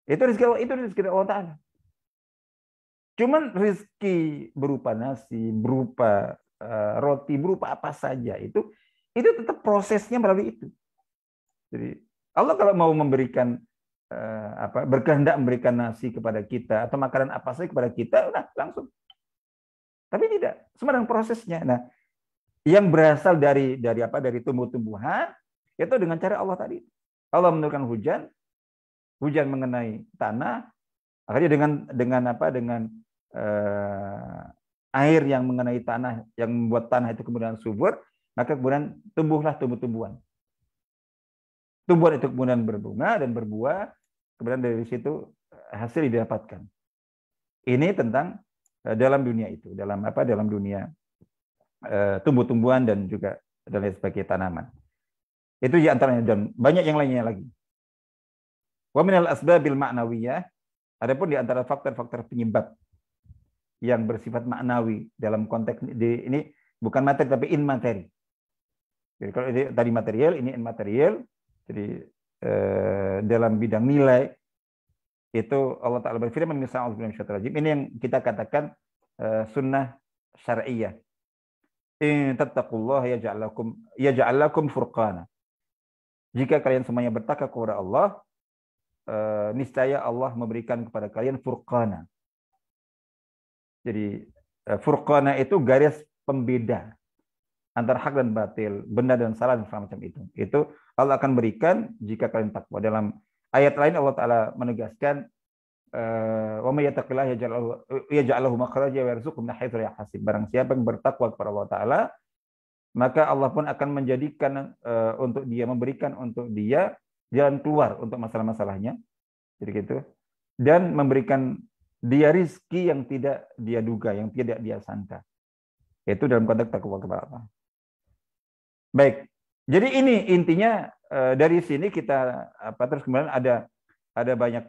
A: Itu rezeki Allah Ta'ala. Cuman rezeki berupa nasi, berupa roti, berupa apa saja itu tetap prosesnya melalui itu. Jadi Allah kalau mau memberikan berkehendak memberikan nasi kepada kita atau makanan apa saja kepada kita, udah langsung. Tapi tidak, semua dengan prosesnya. Nah, yang berasal dari tumbuh-tumbuhan itu dengan cara Allah tadi. Allah menurunkan hujan mengenai tanah, akhirnya dengan air yang mengenai tanah yang membuat tanah itu kemudian subur, maka kemudian tumbuhlah tumbuh-tumbuhan. Tumbuhan itu kemudian berbunga dan berbuah, kemudian dari situ hasil didapatkan. Ini tentang dalam dunia itu, dalam dunia tumbuh-tumbuhan dan juga dan lain sebagainya tanaman. Itu di antaranya dan banyak yang lainnya lagi. Wa minal asbabil ma'nawiyah, adapun di antara faktor-faktor penyebab yang bersifat maknawi dalam konteks ini bukan materi tapi immateri. Jadi kalau ini tadi material, ini immaterial. Jadi dalam bidang nilai itu Allah Ta'ala berfirman misalnya ini yang kita katakan sunnah syar'iyah. In tattaqullaha yaj'al lakum furqana. Jika kalian semuanya bertakwa kepada Allah, niscaya Allah memberikan kepada kalian furqana. Jadi furqana itu garis pembeda antara hak dan batil, benar dan salah dan semacam itu. Itu Allah akan berikan jika kalian takwa. Dalam ayat lain Allah Ta'ala menegaskan wa may yattaqillaha yaj'al lahu makhraja wa yarzuqhu min haitsu la yahtasib. Barang siapa yang bertakwa kepada Allah Ta'ala, maka Allah pun akan menjadikan memberikan untuk dia jalan keluar untuk masalah-masalahnya. Jadi gitu. Dan memberikan dia rizki yang tidak dia duga, yang tidak dia sangka. Itu dalam konteks takwa kepada Allah. Baik. Jadi ini intinya dari sini kita terus kemudian ada banyak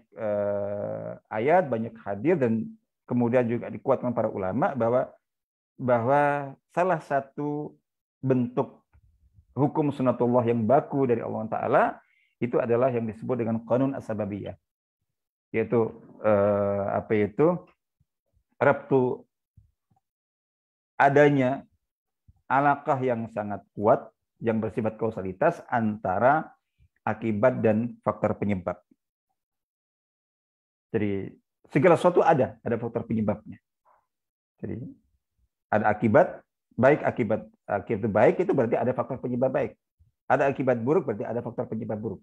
A: ayat, banyak hadis dan kemudian juga dikuatkan para ulama bahwa salah satu bentuk hukum sunatullah yang baku dari Allah Ta'ala itu adalah yang disebut dengan qanun as-sababiyah. Yaitu rabtu adanya alaqah yang sangat kuat yang bersifat kausalitas antara akibat dan faktor penyebab. Jadi segala sesuatu ada faktor penyebabnya. Jadi ada akibat baik, akibat baik itu berarti ada faktor penyebab baik. Ada akibat buruk berarti ada faktor penyebab buruk.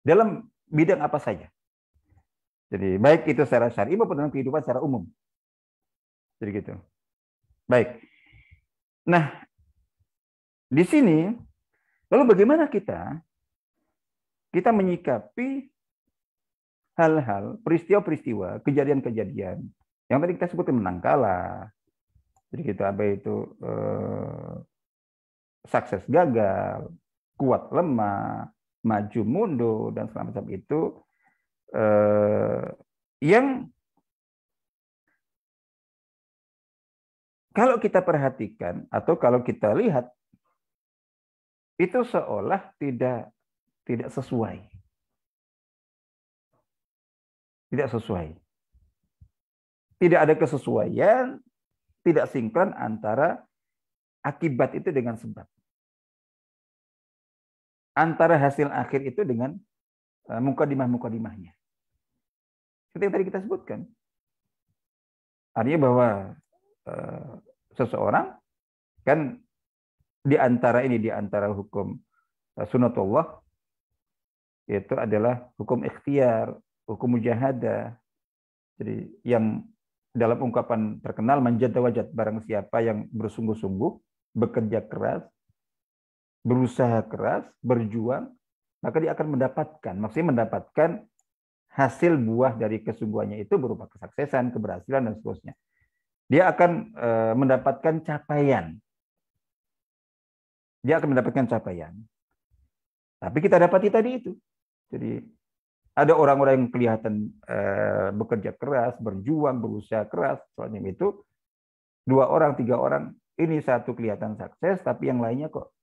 A: Dalam bidang apa saja. Jadi baik itu secara syar'i maupun dalam kehidupan secara umum. Jadi gitu. Baik. Nah, di sini lalu bagaimana kita menyikapi hal-hal, peristiwa-peristiwa, kejadian-kejadian yang tadi kita sebutkan menang kalah. Jadi gitu, apa itu sukses gagal, kuat lemah, maju mundur dan segala macam itu yang kalau kita perhatikan atau kalau kita lihat itu seolah tidak sesuai. Tidak sesuai. Tidak ada kesesuaian, tidak sinkron antara akibat itu dengan sebab. Antara hasil akhir itu dengan mukadimah-mukadimahnya. Seperti yang tadi kita sebutkan. Artinya bahwa seseorang kan di antara hukum sunatullah itu adalah hukum ikhtiar, hukum mujahadah. Jadi yang dalam ungkapan terkenal manjada wajad, barang siapa yang bersungguh-sungguh, bekerja keras, berusaha keras, berjuang, maka dia akan mendapatkan, maksudnya mendapatkan hasil buah dari kesungguhannya itu berupa kesuksesan, keberhasilan dan seterusnya. Dia akan mendapatkan capaian. Dia akan mendapatkan capaian. Tapi kita dapati tadi itu. Jadi ada orang-orang yang kelihatan bekerja keras, berjuang, berusaha keras, soalnya itu 2 orang, 3 orang, ini satu kelihatan sukses, tapi yang lainnya kok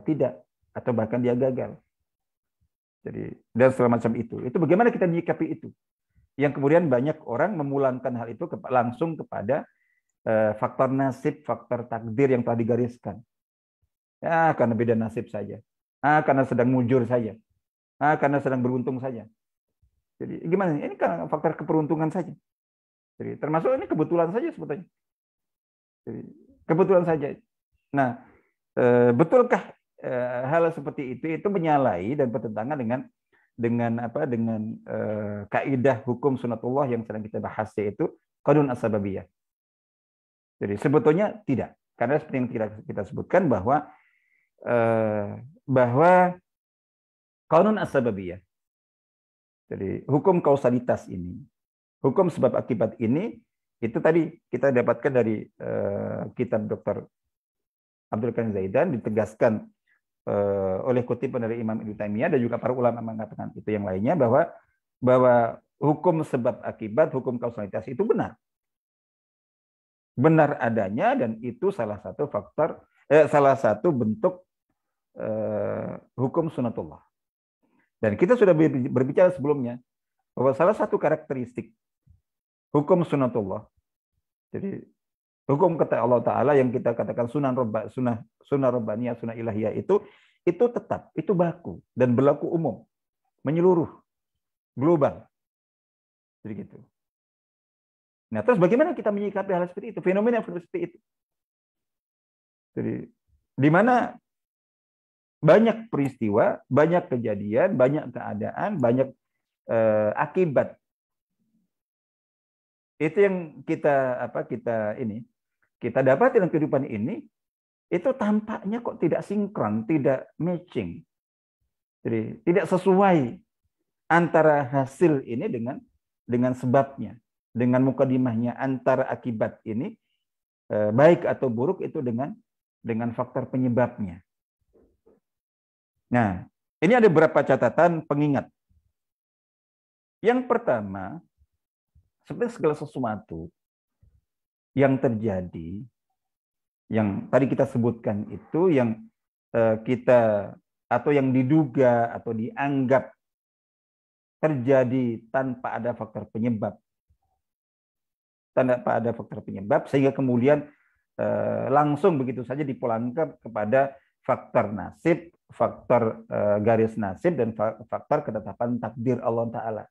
A: tidak, atau bahkan dia gagal. Jadi dan segala macam itu. Itu bagaimana kita menyikapi itu? Yang kemudian banyak orang memulangkan hal itu langsung kepada faktor nasib, faktor takdir yang telah digariskan. Ya, karena beda nasib saja. Karena sedang mujur saja. Karena sedang beruntung saja. Jadi gimana? Ini kan faktor keberuntungan saja. Jadi termasuk ini kebetulan saja sebetulnya. Jadi, kebetulan saja. Nah, betulkah hal seperti itu menyalahi dan bertentangan dengan kaidah hukum sunatullah yang sedang kita bahas, yaitu qanun as-sababiyah. Jadi sebetulnya tidak, karena seperti yang kita sebutkan bahwa qanun as-sababiyah, jadi hukum kausalitas ini, hukum sebab akibat ini, itu tadi kita dapatkan dari kitab Dr. Abdul Qadir Zaidan, ditegaskan oleh kutipan dari Imam Ibnu Taimiyah dan juga para ulama mengatakan itu yang lainnya, bahwa hukum sebab akibat, hukum kausalitas itu benar adanya, dan itu salah satu faktor, salah satu bentuk hukum sunatullah. Dan kita sudah berbicara sebelumnya bahwa salah satu karakteristik hukum sunatullah, jadi hukum kata Allah Ta'ala yang kita katakan sunnah rabbaniyah, sunnah ilahiyah, itu tetap, itu baku dan berlaku umum, menyeluruh, global. Jadi gitu. Nah, terus bagaimana kita menyikapi hal seperti itu, fenomena seperti itu? Jadi di mana banyak peristiwa, banyak kejadian, banyak keadaan, banyak akibat. Itu yang kita dapat dalam kehidupan ini, itu tampaknya kok tidak sinkron, tidak matching. Jadi tidak sesuai antara hasil ini dengan sebabnya, dengan mukadimahnya, antara akibat ini baik atau buruk itu dengan faktor penyebabnya. Nah, ini ada beberapa catatan pengingat. Yang pertama, sebenarnya segala sesuatu yang terjadi, yang tadi kita sebutkan itu, yang kita atau yang diduga atau dianggap terjadi tanpa ada faktor penyebab, sehingga kemudian langsung begitu saja dipulangkan kepada faktor nasib, faktor garis nasib, dan faktor ketetapan takdir Allah Ta'ala.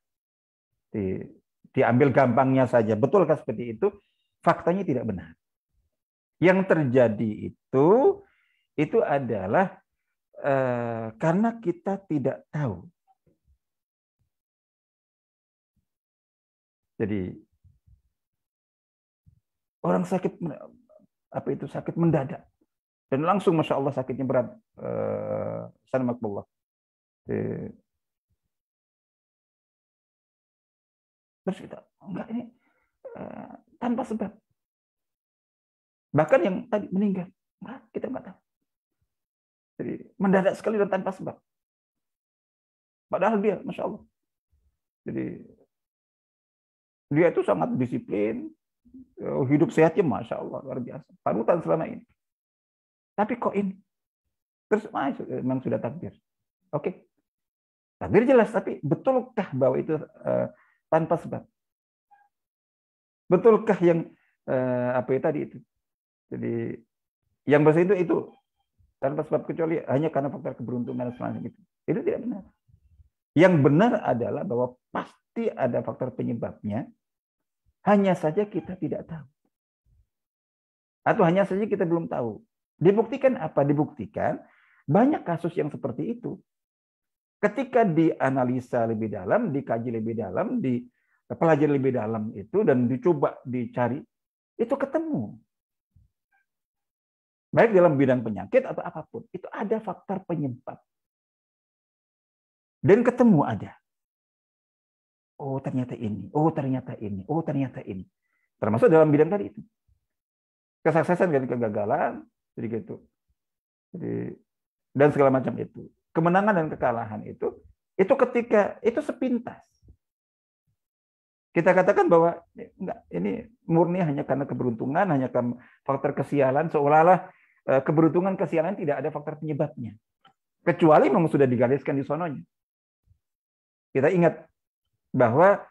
A: Diambil gampangnya saja. Betulkah seperti itu? Faktanya tidak benar. Yang terjadi itu adalah karena kita tidak tahu. Jadi orang sakit, sakit mendadak. Dan langsung Masya Allah sakitnya berat. Sanamakumullah. Terus kita, enggak, ini tanpa sebab. Bahkan yang tadi meninggal, kita enggak tahu. Jadi mendadak sekali dan tanpa sebab. Padahal dia, Masya Allah. Jadi dia itu sangat disiplin, hidup sehatnya Masya Allah, luar biasa. Panutan selama ini. Tapi kok ini? Terus memang sudah takdir. Oke. Takdir jelas, tapi betulkah bahwa itu tanpa sebab? Betulkah yang tadi itu? Jadi yang bahasa itu tanpa sebab kecuali hanya karena faktor keberuntungan dan semacam itu. Itu tidak benar. Yang benar adalah bahwa pasti ada faktor penyebabnya, hanya saja kita tidak tahu. Atau hanya saja kita belum tahu. Dibuktikan apa? Dibuktikan banyak kasus yang seperti itu. Ketika dianalisa lebih dalam, dikaji lebih dalam, dipelajari lebih dalam itu, dan dicoba dicari, itu ketemu. Baik dalam bidang penyakit atau apapun, itu ada faktor penyebab. Dan ketemu ada. Oh ternyata ini, oh ternyata ini, oh ternyata ini. Termasuk dalam bidang tadi itu. Kesuksesan dan kegagalan, jadi gitu. Dan segala macam itu. Kemenangan dan kekalahan itu ketika itu sepintas. Kita katakan bahwa enggak, ini murni hanya karena keberuntungan, hanya karena faktor kesialan, seolah-olah keberuntungan kesialan tidak ada faktor penyebabnya. Kecuali memang sudah digariskan di sononya. Kita ingat bahwa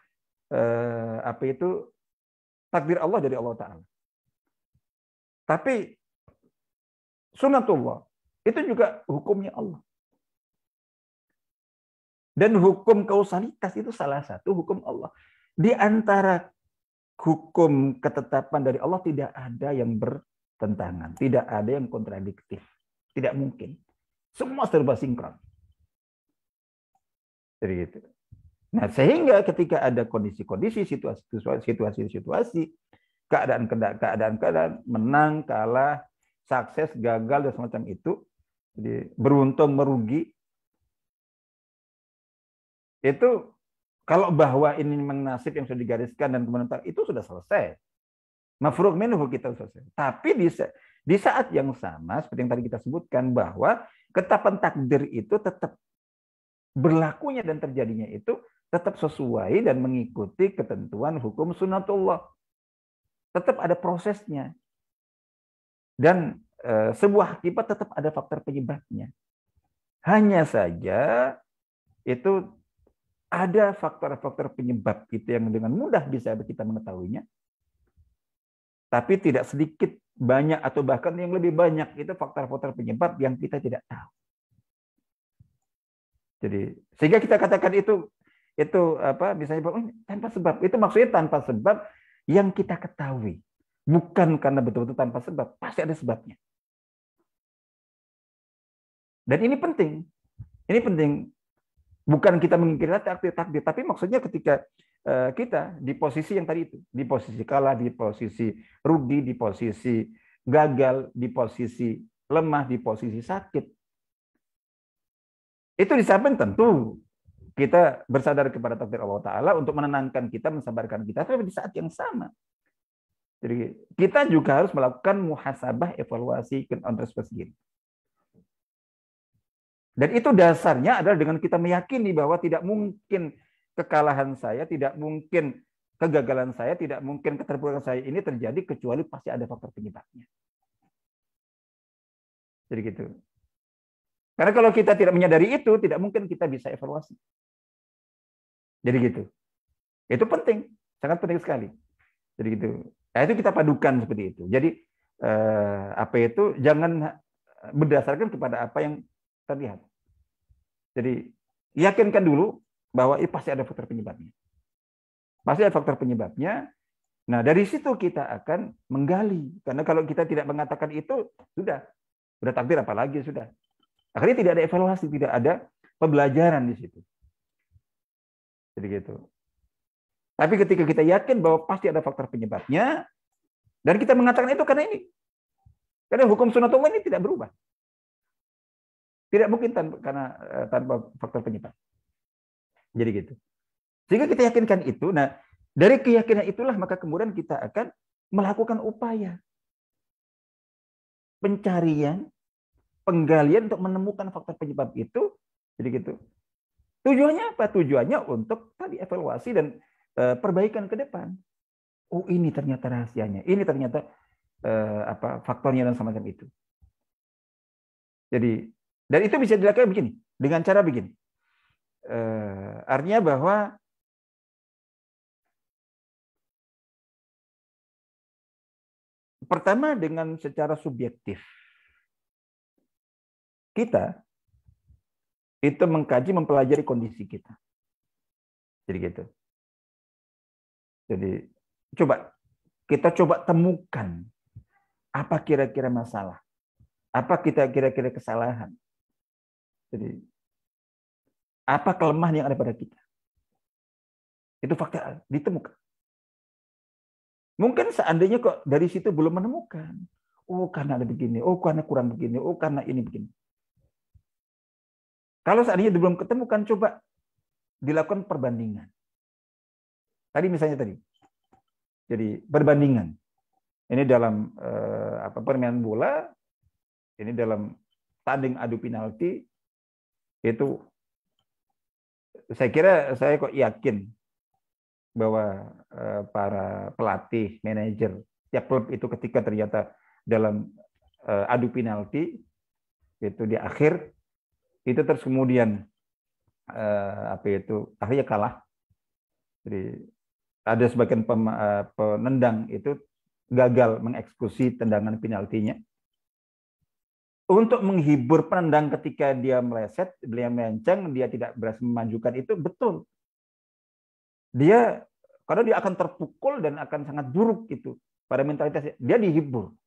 A: takdir Allah dari Allah Ta'ala. Tapi sunatullah itu juga hukumnya Allah. Dan hukum kausalitas itu salah satu hukum Allah. Di antara hukum ketetapan dari Allah tidak ada yang bertentangan, tidak ada yang kontradiktif. Tidak mungkin. Semua serba sinkron. Jadi gitu. Nah, sehingga ketika ada kondisi-kondisi, situasi, keadaan, menang, kalah, sukses, gagal, dan semacam itu, jadi beruntung, merugi, itu kalau bahwa ini memang nasib yang sudah digariskan dan kemudian itu sudah selesai. Mafruq minhu kita selesai. Tapi di saat yang sama, seperti yang tadi kita sebutkan, bahwa ketetapan takdir itu tetap berlakunya dan terjadinya itu tetap sesuai dan mengikuti ketentuan hukum sunatullah. Tetap ada prosesnya. Dan sebuah akibat tetap ada faktor penyebabnya. Hanya saja itu ada faktor-faktor penyebab itu yang dengan mudah bisa kita mengetahuinya. Tapi tidak sedikit, banyak, atau bahkan yang lebih banyak itu faktor-faktor penyebab yang kita tidak tahu. Jadi sehingga kita katakan itu misalnya tanpa sebab. Itu maksudnya tanpa sebab yang kita ketahui. Bukan karena betul-betul tanpa sebab, pasti ada sebabnya. Dan ini penting. Ini penting. Bukan kita mengingkari takdir, tapi maksudnya ketika kita di posisi yang tadi itu, di posisi kalah, di posisi rugi, di posisi gagal, di posisi lemah, di posisi sakit. Itu di samping tentu kita bersandar kepada takdir Allah Ta'ala untuk menenangkan kita, mensabarkan kita, tapi di saat yang sama. Jadi kita juga harus melakukan muhasabah, evaluasi, introspeksi. Dan itu dasarnya adalah dengan kita meyakini bahwa tidak mungkin kekalahan saya, tidak mungkin kegagalan saya, tidak mungkin keterpurukan saya ini terjadi kecuali pasti ada faktor penyebabnya. Jadi gitu. Karena kalau kita tidak menyadari itu, tidak mungkin kita bisa evaluasi. Jadi gitu. Itu penting, sangat penting sekali. Jadi gitu. Nah, itu kita padukan seperti itu. Jadi jangan berdasarkan kepada apa yang terlihat. Jadi yakinkan dulu bahwa pasti ada faktor penyebabnya. Pasti ada faktor penyebabnya. Nah, dari situ kita akan menggali. Karena kalau kita tidak mengatakan itu, sudah takdir apalagi sudah. Akhirnya tidak ada evaluasi, tidak ada pembelajaran di situ. Jadi gitu. Tapi ketika kita yakin bahwa pasti ada faktor penyebabnya, dan kita mengatakan itu karena ini. Karena hukum sunatullah ini tidak berubah. Tidak mungkin tanpa faktor penyebab. Jadi gitu. Sehingga kita yakinkan itu. Nah, dari keyakinan itulah maka kemudian kita akan melakukan upaya pencarian, penggalian untuk menemukan faktor penyebab itu. Jadi gitu. Tujuannya apa? Tujuannya untuk tadi evaluasi dan perbaikan ke depan. Oh, ini ternyata rahasianya. Ini ternyata faktornya dan semacam itu. Jadi, dan itu bisa dilakukan begini, dengan cara begini. Artinya bahwa pertama dengan secara subjektif kita itu mengkaji, mempelajari kondisi kita. Jadi gitu. Jadi kita coba temukan apa kira-kira masalah, apa kita kira-kira kesalahan. Jadi apa kelemahan yang ada pada kita. Itu fakta ditemukan. Mungkin seandainya kok dari situ belum menemukan. Oh, karena ada begini. Oh, karena kurang begini. Oh, karena ini begini. Kalau seandainya belum ketemukan, coba dilakukan perbandingan. Tadi misalnya tadi. Jadi perbandingan. Ini dalam permainan bola, ini dalam tanding adu penalti, itu saya kira saya kok yakin bahwa para pelatih, manajer, tiap klub itu ketika ternyata dalam adu penalti itu di akhir itu terus kemudian akhirnya kalah. Jadi ada sebagian penendang itu gagal mengeksekusi tendangan penaltinya. Untuk menghibur penendang ketika dia meleset, dia melenceng, dia tidak berhasil memajukan itu betul. Karena dia akan terpukul dan akan sangat buruk itu pada mentalitasnya. Dia dihibur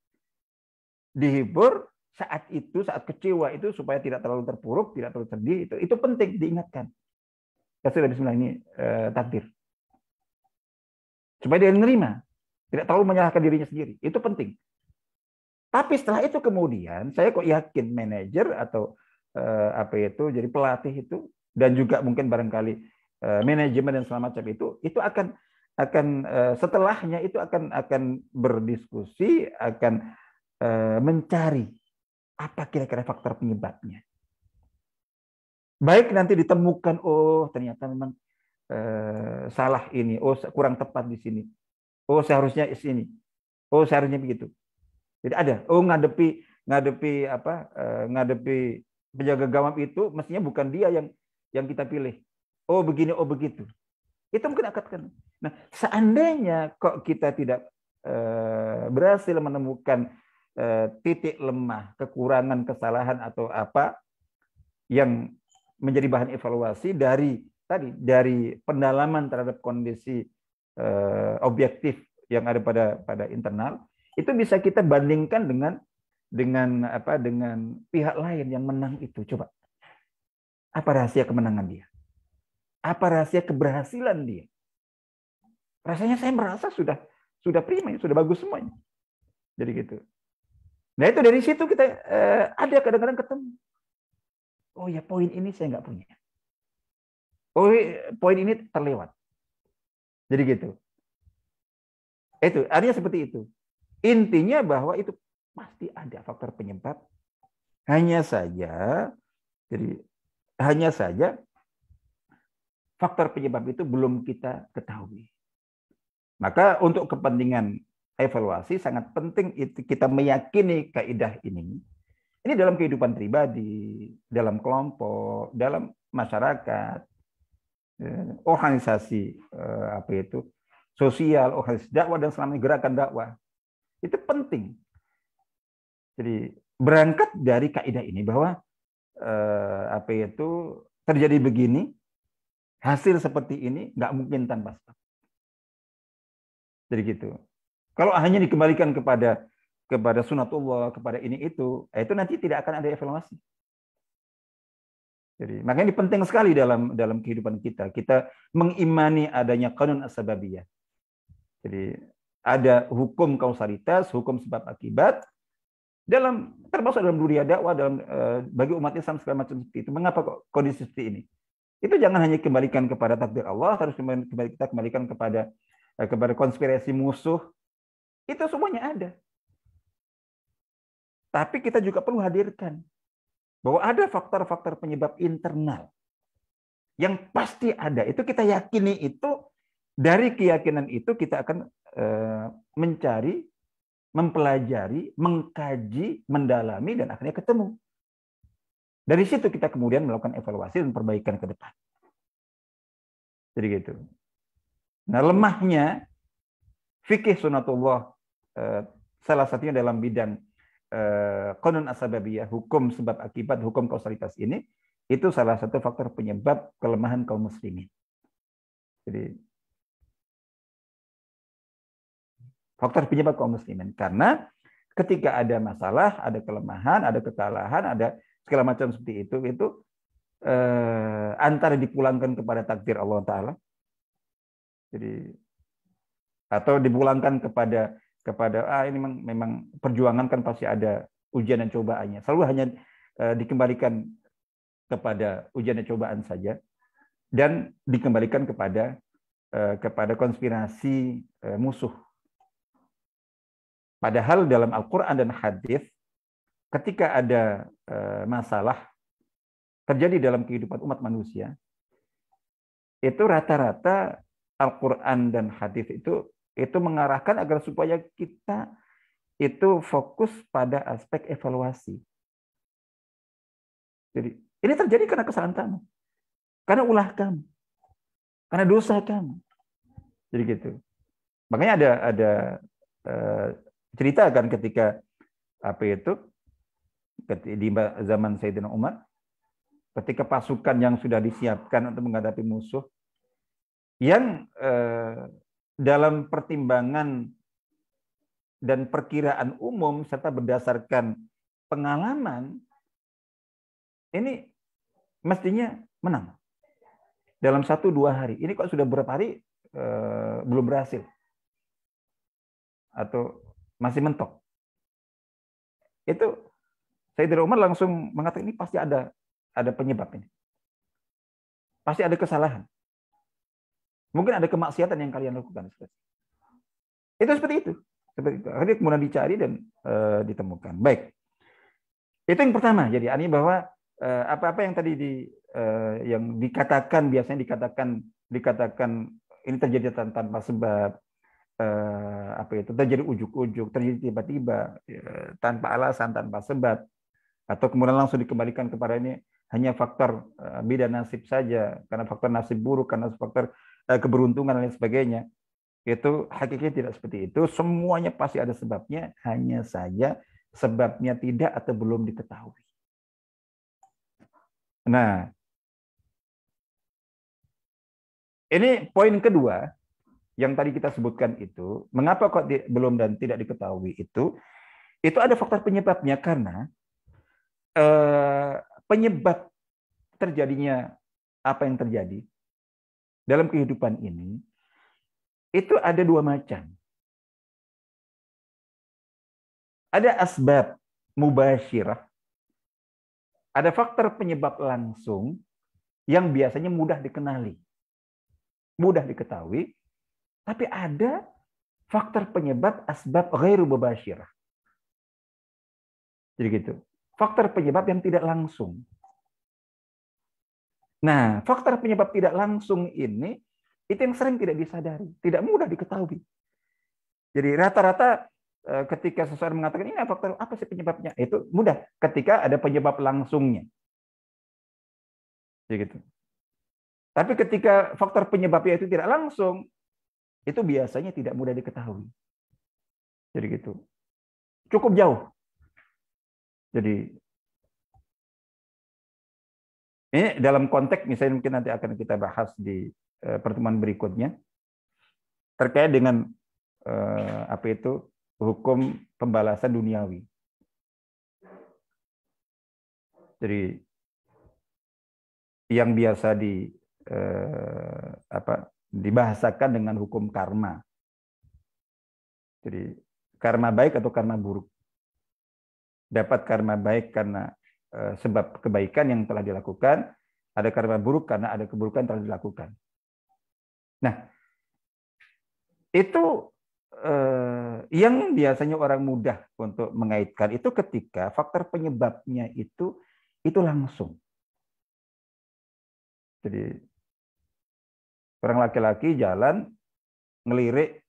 A: saat itu, saat kecewa itu supaya tidak terlalu terpuruk, tidak terlalu sedih, itu penting diingatkan. Ya sudah, bismillah, ini takdir. Supaya dia menerima, tidak terlalu menyalahkan dirinya sendiri. Itu penting. Tapi setelah itu kemudian saya kok yakin manajer atau jadi pelatih itu dan juga mungkin barangkali manajemen dan segala macam itu akan setelahnya itu akan berdiskusi, akan mencari apa kira-kira faktor penyebabnya. Baik nanti ditemukan, oh ternyata memang salah ini, oh kurang tepat di sini, oh seharusnya di sini, oh seharusnya begitu. Jadi ada, oh ngadepi penjaga gawang itu mestinya bukan dia yang kita pilih. Oh begini, oh begitu. Itu mungkin akan. Nah, seandainya kok kita tidak berhasil menemukan titik lemah, kekurangan, kesalahan atau apa yang menjadi bahan evaluasi dari pendalaman terhadap kondisi objektif yang ada pada internal, itu bisa kita bandingkan dengan pihak lain yang menang itu. Coba. Apa rahasia kemenangan dia? Apa rahasia keberhasilan dia? Rasanya saya merasa sudah prima, sudah bagus semuanya. Jadi gitu. Nah, itu dari situ kita ada kadang-kadang ketemu. Oh ya, poin ini saya nggak punya. Oh, poin ini terlewat. Jadi gitu. Itu artinya seperti itu. Intinya bahwa itu pasti ada faktor penyebab. Hanya saja faktor penyebab itu belum kita ketahui. Maka untuk kepentingan evaluasi sangat penting itu kita meyakini kaidah ini. Ini dalam kehidupan pribadi, dalam kelompok, dalam masyarakat, organisasi sosial, organisasi dakwah dan selama gerakan dakwah. Itu penting. Jadi berangkat dari kaidah ini bahwa apa itu terjadi begini, hasil seperti ini nggak mungkin tanpa sebab. Jadi gitu. Kalau hanya dikembalikan kepada sunatullah, kepada ini itu nanti tidak akan ada evaluasi. Jadi makanya ini penting sekali dalam kehidupan kita. Kita mengimani adanya qanun as-sababiyah. Jadi ada hukum kausalitas, hukum sebab akibat termasuk dalam dunia dakwah, bagi umat Islam segala macam seperti itu. Mengapa kok kondisi seperti ini? Itu jangan hanya kembalikan kepada takdir Allah, harus kita kembalikan kepada konspirasi musuh. Itu semuanya ada. Tapi kita juga perlu hadirkan bahwa ada faktor-faktor penyebab internal yang pasti ada. Itu kita yakini itu, dari keyakinan itu kita akan mencari, mempelajari, mengkaji, mendalami, dan akhirnya ketemu. Dari situ kita kemudian melakukan evaluasi dan perbaikan ke depan. Jadi gitu. Nah, lemahnya fikih sunatullah, salah satunya dalam bidang qanun as-sababiyah, hukum sebab akibat, hukum kausalitas ini, itu salah satu faktor penyebab kelemahan kaum muslimin. Jadi faktor penyebab kaum muslimin, karena ketika ada masalah, ada kelemahan, ada kekalahan, ada segala macam seperti itu antara dipulangkan kepada takdir Allah Ta'ala, jadi atau dipulangkan kepada ini memang perjuangan kan pasti ada ujian dan cobaannya, selalu hanya dikembalikan kepada ujian dan cobaan saja, dan dikembalikan kepada konspirasi musuh. Padahal dalam Al-Quran dan hadis, ketika ada masalah terjadi dalam kehidupan umat manusia, itu rata-rata Al-Quran dan hadis itu mengarahkan agar supaya kita itu fokus pada aspek evaluasi. Jadi ini terjadi karena kesalahan kamu, karena ulah kamu, karena dosa kamu. Jadi gitu. Makanya ada cerita kan ketika di zaman Sayyidina Umar, ketika pasukan yang sudah disiapkan untuk menghadapi musuh, yang dalam pertimbangan dan perkiraan umum serta berdasarkan pengalaman, ini mestinya menang dalam 1-2 hari. Ini kok sudah berapa hari belum berhasil atau masih mentok. Itu Sayyidina Umar langsung mengatakan, ini pasti ada penyebab ini. Pasti ada kesalahan. Mungkin ada kemaksiatan yang kalian lakukan. Itu seperti itu. Akhirnya kemudian dicari dan ditemukan. Baik. Itu yang pertama. Jadi ini bahwa apa-apa yang tadi yang dikatakan, biasanya dikatakan ini terjadi tanpa sebab, terjadi ujuk-ujuk, terjadi tiba-tiba, tanpa alasan, tanpa sebab, atau kemudian langsung dikembalikan kepada ini hanya faktor beda nasib saja, karena faktor nasib buruk, karena faktor keberuntungan dan lain sebagainya. Itu hakikatnya tidak seperti itu. Semuanya pasti ada sebabnya, hanya saja sebabnya tidak atau belum diketahui. Nah, ini poin kedua yang tadi kita sebutkan itu, mengapa kok belum dan tidak diketahui itu ada faktor penyebabnya, karena penyebab terjadinya apa yang terjadi dalam kehidupan ini itu ada 2 macam. Ada asbab mubasyirah, ada faktor penyebab langsung yang biasanya mudah dikenali, mudah diketahui, tapi ada faktor penyebab asbab ghairu mubasyirah. Jadi gitu. Faktor penyebab yang tidak langsung. Nah, faktor penyebab tidak langsung ini itu yang sering tidak disadari, tidak mudah diketahui. Jadi rata-rata ketika seseorang mengatakan ini faktor apa sih penyebabnya, itu mudah ketika ada penyebab langsungnya. Jadi gitu. Tapi ketika faktor penyebabnya itu tidak langsung, itu biasanya tidak mudah diketahui. Jadi gitu. Cukup jauh. Jadi ini dalam konteks misalnya mungkin nanti akan kita bahas di pertemuan berikutnya terkait dengan apa itu hukum pembalasan duniawi. Jadi yang biasa dibahasakan dengan hukum karma. Jadi karma baik atau karma buruk. Dapat karma baik karena sebab kebaikan yang telah dilakukan, ada karma buruk karena ada keburukan yang telah dilakukan. Nah, itu yang biasanya orang mudah untuk mengaitkan itu ketika faktor penyebabnya itu langsung. Jadi orang laki-laki jalan ngelirik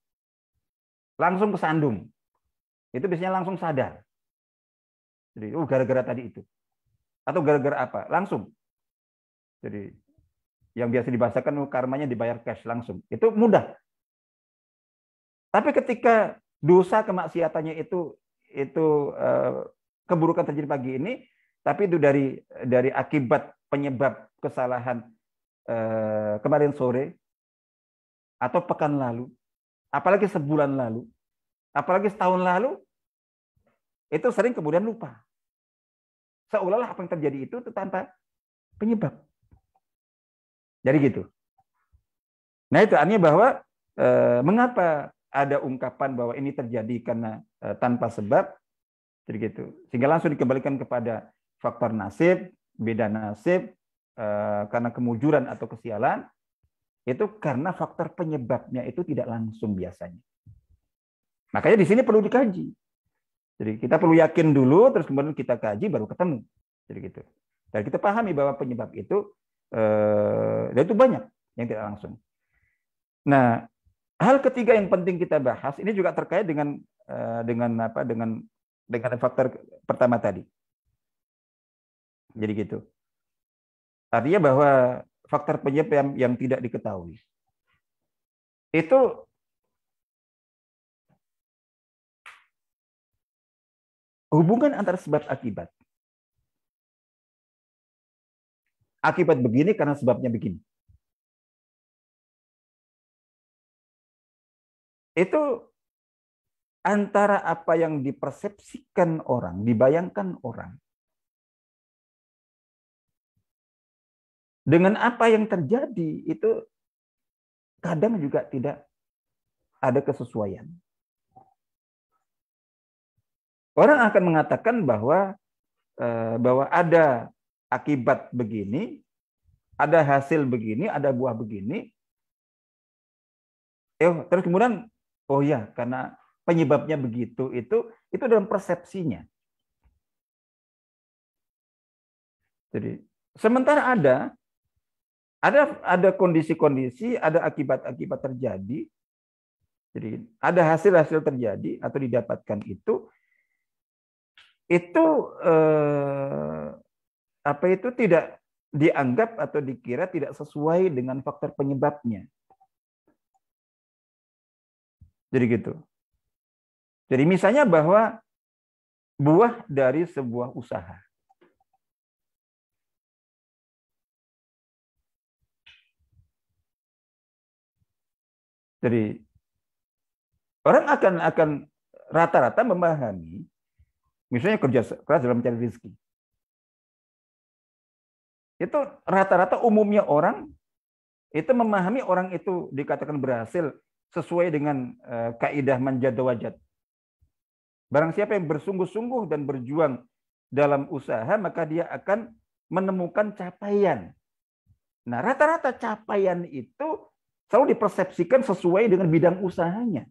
A: langsung kesandung. Itu biasanya langsung sadar. Jadi gara-gara tadi itu. Atau gara-gara apa? Langsung. Jadi yang biasa dibahasakan karmanya dibayar cash langsung. Itu mudah. Tapi ketika dosa kemaksiatannya itu keburukan terjadi pagi ini, tapi itu dari akibat penyebab kesalahan kemarin sore atau pekan lalu, apalagi sebulan lalu, apalagi setahun lalu, itu sering kemudian lupa. Seolah-olah apa yang terjadi itu tanpa penyebab. Jadi gitu. Nah itu artinya bahwa mengapa ada ungkapan bahwa ini terjadi karena tanpa sebab, jadi gitu. Sehingga langsung dikembalikan kepada faktor nasib, beda nasib, karena kemujuran atau kesialan, itu karena faktor penyebabnya itu tidak langsung biasanya. Makanya di sini perlu dikaji. Jadi kita perlu yakin dulu, terus kemudian kita kaji baru ketemu. Jadi gitu. Dan kita pahami bahwa penyebab itu dan itu banyak yang tidak langsung. Nah, hal ketiga yang penting kita bahas ini juga terkait dengan faktor pertama tadi. Jadi gitu. Artinya bahwa faktor penyebab yang tidak diketahui itu hubungan antara sebab akibat. Akibat begini karena sebabnya begini. Itu antara apa yang dipersepsikan orang, dibayangkan orang, dengan apa yang terjadi itu kadang juga tidak ada kesesuaian. Orang akan mengatakan bahwa ada akibat begini, ada hasil begini, ada buah begini. Terus kemudian, oh ya, karena penyebabnya begitu, itu dalam persepsinya. Jadi, sementara ada kondisi-kondisi, ada akibat-akibat terjadi. Jadi, ada hasil-hasil terjadi atau didapatkan itu tidak dianggap atau dikira tidak sesuai dengan faktor penyebabnya. Jadi gitu. Jadi misalnya bahwa buah dari sebuah usaha. Jadi orang akan rata-rata memahami, misalnya kerja keras dalam mencari rezeki. Itu rata-rata umumnya orang itu memahami orang itu dikatakan berhasil sesuai dengan kaidah man jadda wajad. Barang siapa yang bersungguh-sungguh dan berjuang dalam usaha, maka dia akan menemukan capaian. Nah, rata-rata capaian itu selalu dipersepsikan sesuai dengan bidang usahanya.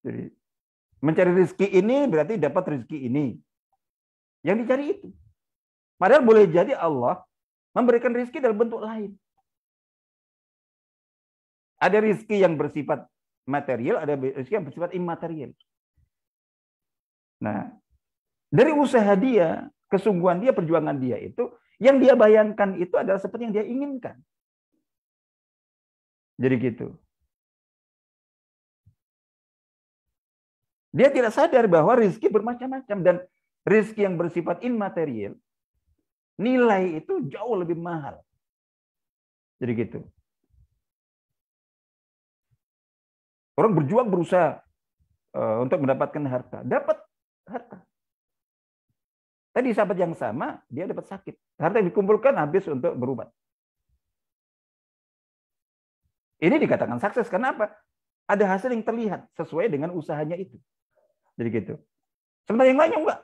A: Jadi, mencari rezeki ini berarti dapat rezeki ini. Yang dicari itu. Padahal boleh jadi Allah memberikan rezeki dalam bentuk lain. Ada rezeki yang bersifat material, ada rezeki yang bersifat imaterial. Nah, dari usaha dia, kesungguhan dia, perjuangan dia itu, yang dia bayangkan itu adalah seperti yang dia inginkan. Jadi gitu. Dia tidak sadar bahwa rezeki bermacam-macam dan rezeki yang bersifat immaterial, nilai itu jauh lebih mahal. Jadi gitu. Orang berjuang berusaha untuk mendapatkan harta, dapat harta. Tadi sahabat yang sama, dia dapat sakit. Harta yang dikumpulkan habis untuk berobat. Ini dikatakan sukses. Kenapa? Ada hasil yang terlihat sesuai dengan usahanya itu. Jadi gitu. Sementara yang lainnya enggak.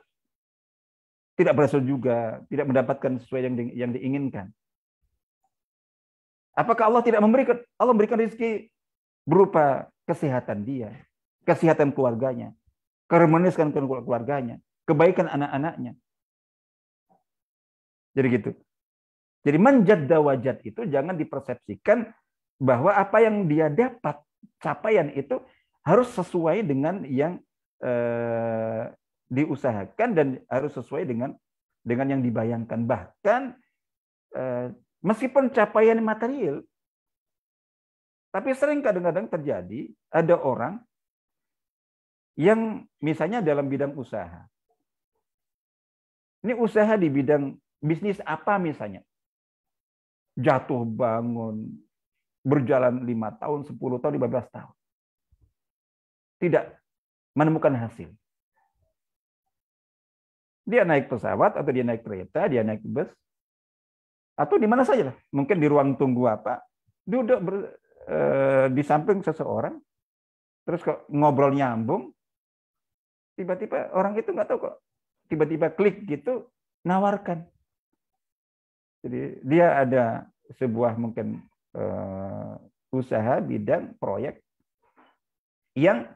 A: Tidak berhasil juga, tidak mendapatkan sesuai yang diinginkan. Apakah Allah tidak memberikan? Allah memberikan rezeki berupa kesehatan dia, kesehatan keluarganya, keharmonisan keluarganya, kebaikan anak-anaknya. Jadi gitu. Jadi manjad dawajat itu jangan dipersepsikan bahwa apa yang dia dapat, capaian itu harus sesuai dengan yang diusahakan dan harus sesuai dengan yang dibayangkan. Bahkan meskipun capaian material, tapi sering kadang-kadang terjadi ada orang yang misalnya dalam bidang usaha. Ini usaha di bidang bisnis apa misalnya. Jatuh bangun, berjalan 5 tahun, 10 tahun, 15 tahun. Tidak menemukan hasil. Dia naik pesawat, atau dia naik kereta, dia naik bus, atau di mana saja lah. Mungkin di ruang tunggu apa, duduk di samping seseorang, terus kok ngobrol nyambung, tiba-tiba orang itu nggak tahu kok, tiba-tiba klik gitu, nawarkan. Jadi dia ada sebuah mungkin usaha bidang proyek yang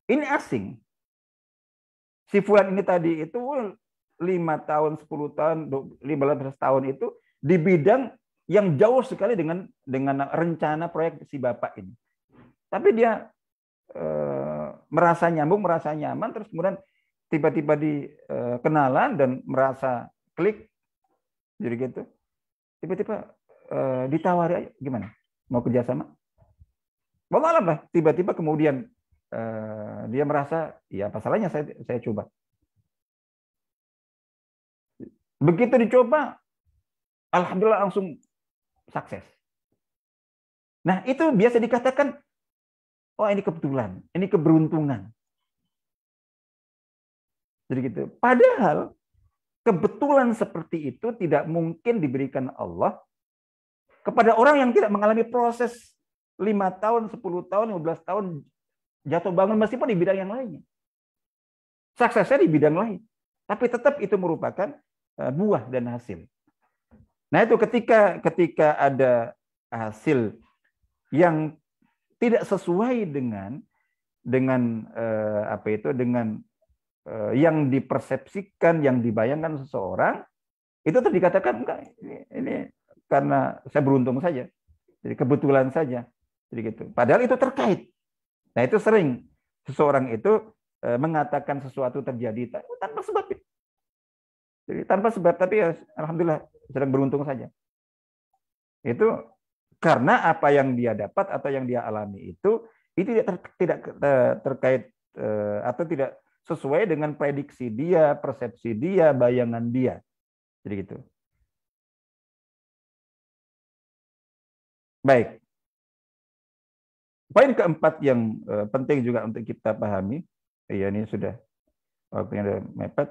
A: ini asing. Si fulan ini tadi itu 5 tahun, 10 tahun, 15 tahun itu di bidang yang jauh sekali dengan rencana proyek si bapak ini. Tapi dia merasa nyambung, merasa nyaman, terus kemudian tiba-tiba dikenalan dan merasa klik, jadi gitu. Tiba-tiba ditawari aja, gimana? Mau kerjasama? Wallah alam lah. Tiba-tiba kemudian dia merasa, ya apa salahnya saya coba. Begitu dicoba, alhamdulillah langsung sukses. Nah itu biasa dikatakan, oh ini kebetulan, ini keberuntungan. Jadi gitu. Padahal kebetulan seperti itu tidak mungkin diberikan Allah kepada orang yang tidak mengalami proses 5 tahun, 10 tahun, 15 tahun jatuh bangun meskipun di bidang yang lainnya. Suksesnya di bidang lain. Tapi tetap itu merupakan buah dan hasil. Nah itu ketika ada hasil yang tidak sesuai dengan yang dipersepsikan, yang dibayangkan seseorang, itu tuh dikatakan enggak, ini karena saya beruntung saja, jadi kebetulan saja, jadi gitu. Padahal itu terkait. Nah itu sering seseorang itu mengatakan sesuatu terjadi tanpa sebab. Jadi tanpa sebab, tapi ya alhamdulillah sedang beruntung saja. Itu karena apa yang dia dapat atau yang dia alami itu tidak terkait atau tidak sesuai dengan prediksi dia, persepsi dia, bayangan dia. Jadi gitu. Baik. Poin keempat yang penting juga untuk kita pahami, ya ini sudah waktunya sudah mepet.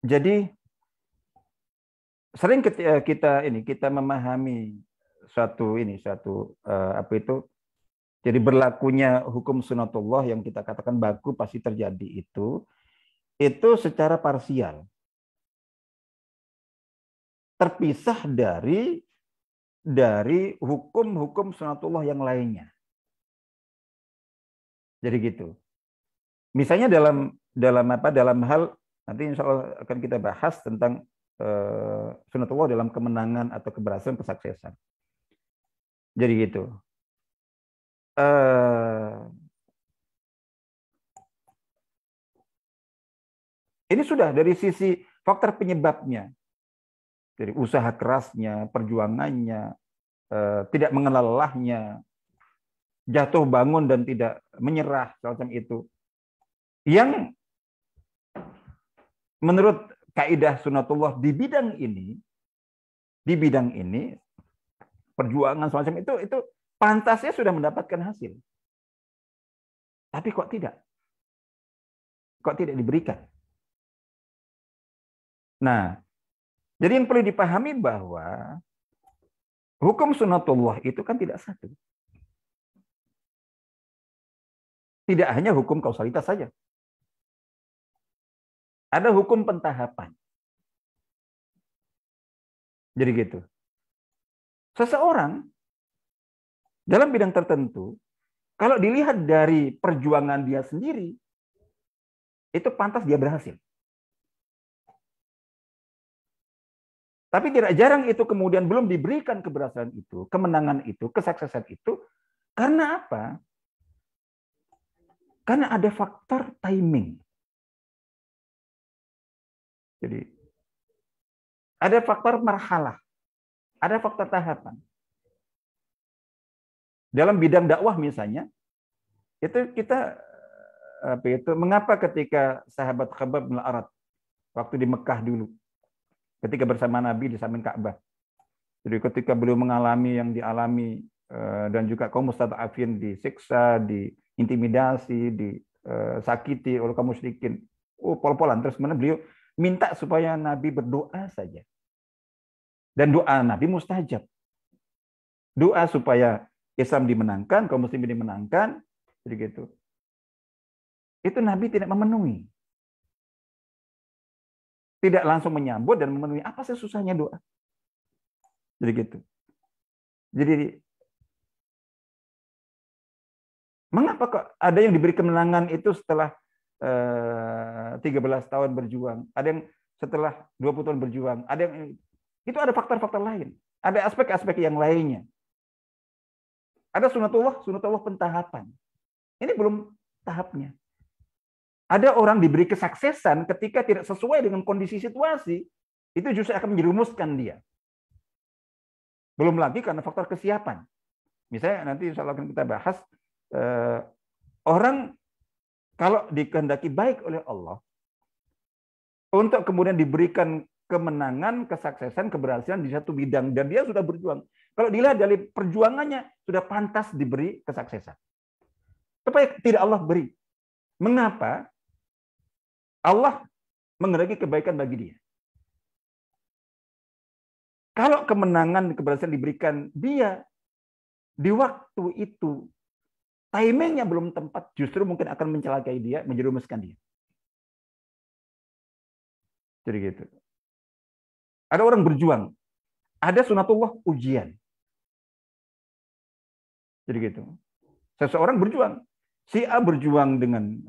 A: Jadi sering kita memahami suatu apa itu, jadi berlakunya hukum sunatullah yang kita katakan baku pasti terjadi itu secara parsial, terpisah dari hukum-hukum sunatullah yang lainnya. Jadi gitu. Misalnya dalam hal nanti insya Allah akan kita bahas tentang sunatullah dalam kemenangan atau keberhasilan kesuksesan. Jadi gitu. Ini sudah dari sisi faktor penyebabnya. Jadi usaha kerasnya, perjuangannya, tidak mengenal lelahnya, jatuh bangun dan tidak menyerah, semacam itu. Yang menurut kaidah sunatullah di bidang ini perjuangan semacam itu pantasnya sudah mendapatkan hasil. Tapi kok tidak? Kok tidak diberikan? Nah, jadi yang perlu dipahami bahwa hukum sunatullah itu kan tidak satu. Tidak hanya hukum kausalitas saja. Ada hukum pentahapan. Jadi gitu. Seseorang dalam bidang tertentu, kalau dilihat dari perjuangan dia sendiri, itu pantas dia berhasil. Tapi tidak jarang itu kemudian belum diberikan keberhasilan itu, kemenangan itu, kesuksesan itu. Karena apa? Karena ada faktor timing. Jadi, ada faktor marhalah. Ada faktor tahapan. Dalam bidang dakwah misalnya, itu kita mengapa ketika sahabat Khabbab bin Al-Arat waktu di Mekah dulu, ketika bersama Nabi di samping Ka'bah. Jadi ketika beliau mengalami yang dialami dan juga kaum mustad'afin disiksa, diintimidasi, disakiti oleh kaum musyrikin. Pol-polan terus mana beliau minta supaya Nabi berdoa saja. Dan doa Nabi mustajab. Doa supaya Islam dimenangkan, kaum muslimin dimenangkan, jadi gitu. Itu Nabi tidak memenuhi. Tidak langsung menyambut dan memenuhi. Apa sih susahnya doa? Jadi gitu. Jadi mengapa kok ada yang diberi kemenangan itu setelah 13 tahun berjuang, ada yang setelah 20 tahun berjuang, ada yang itu ada faktor-faktor lain, ada aspek-aspek yang lainnya. Ada sunatullah pentahapan. Ini belum tahapnya. Ada orang diberi kesuksesan ketika tidak sesuai dengan kondisi situasi, itu justru akan menjerumuskan dia. Belum lagi karena faktor kesiapan. Misalnya nanti insya Allah akan kita bahas, orang kalau dikehendaki baik oleh Allah, untuk kemudian diberikan kemenangan, kesuksesan, keberhasilan di satu bidang, dan dia sudah berjuang. Kalau dilihat dari perjuangannya, sudah pantas diberi kesuksesan. Tapi tidak Allah beri. Mengapa? Allah menghendaki kebaikan bagi dia. Kalau kemenangan, keberhasilan diberikan dia, di waktu itu, timingnya belum tepat, justru mungkin akan mencelakai dia, menjerumuskan dia. Jadi gitu. Ada orang berjuang, ada sunatullah ujian. Jadi gitu. Seseorang berjuang, si A berjuang dengan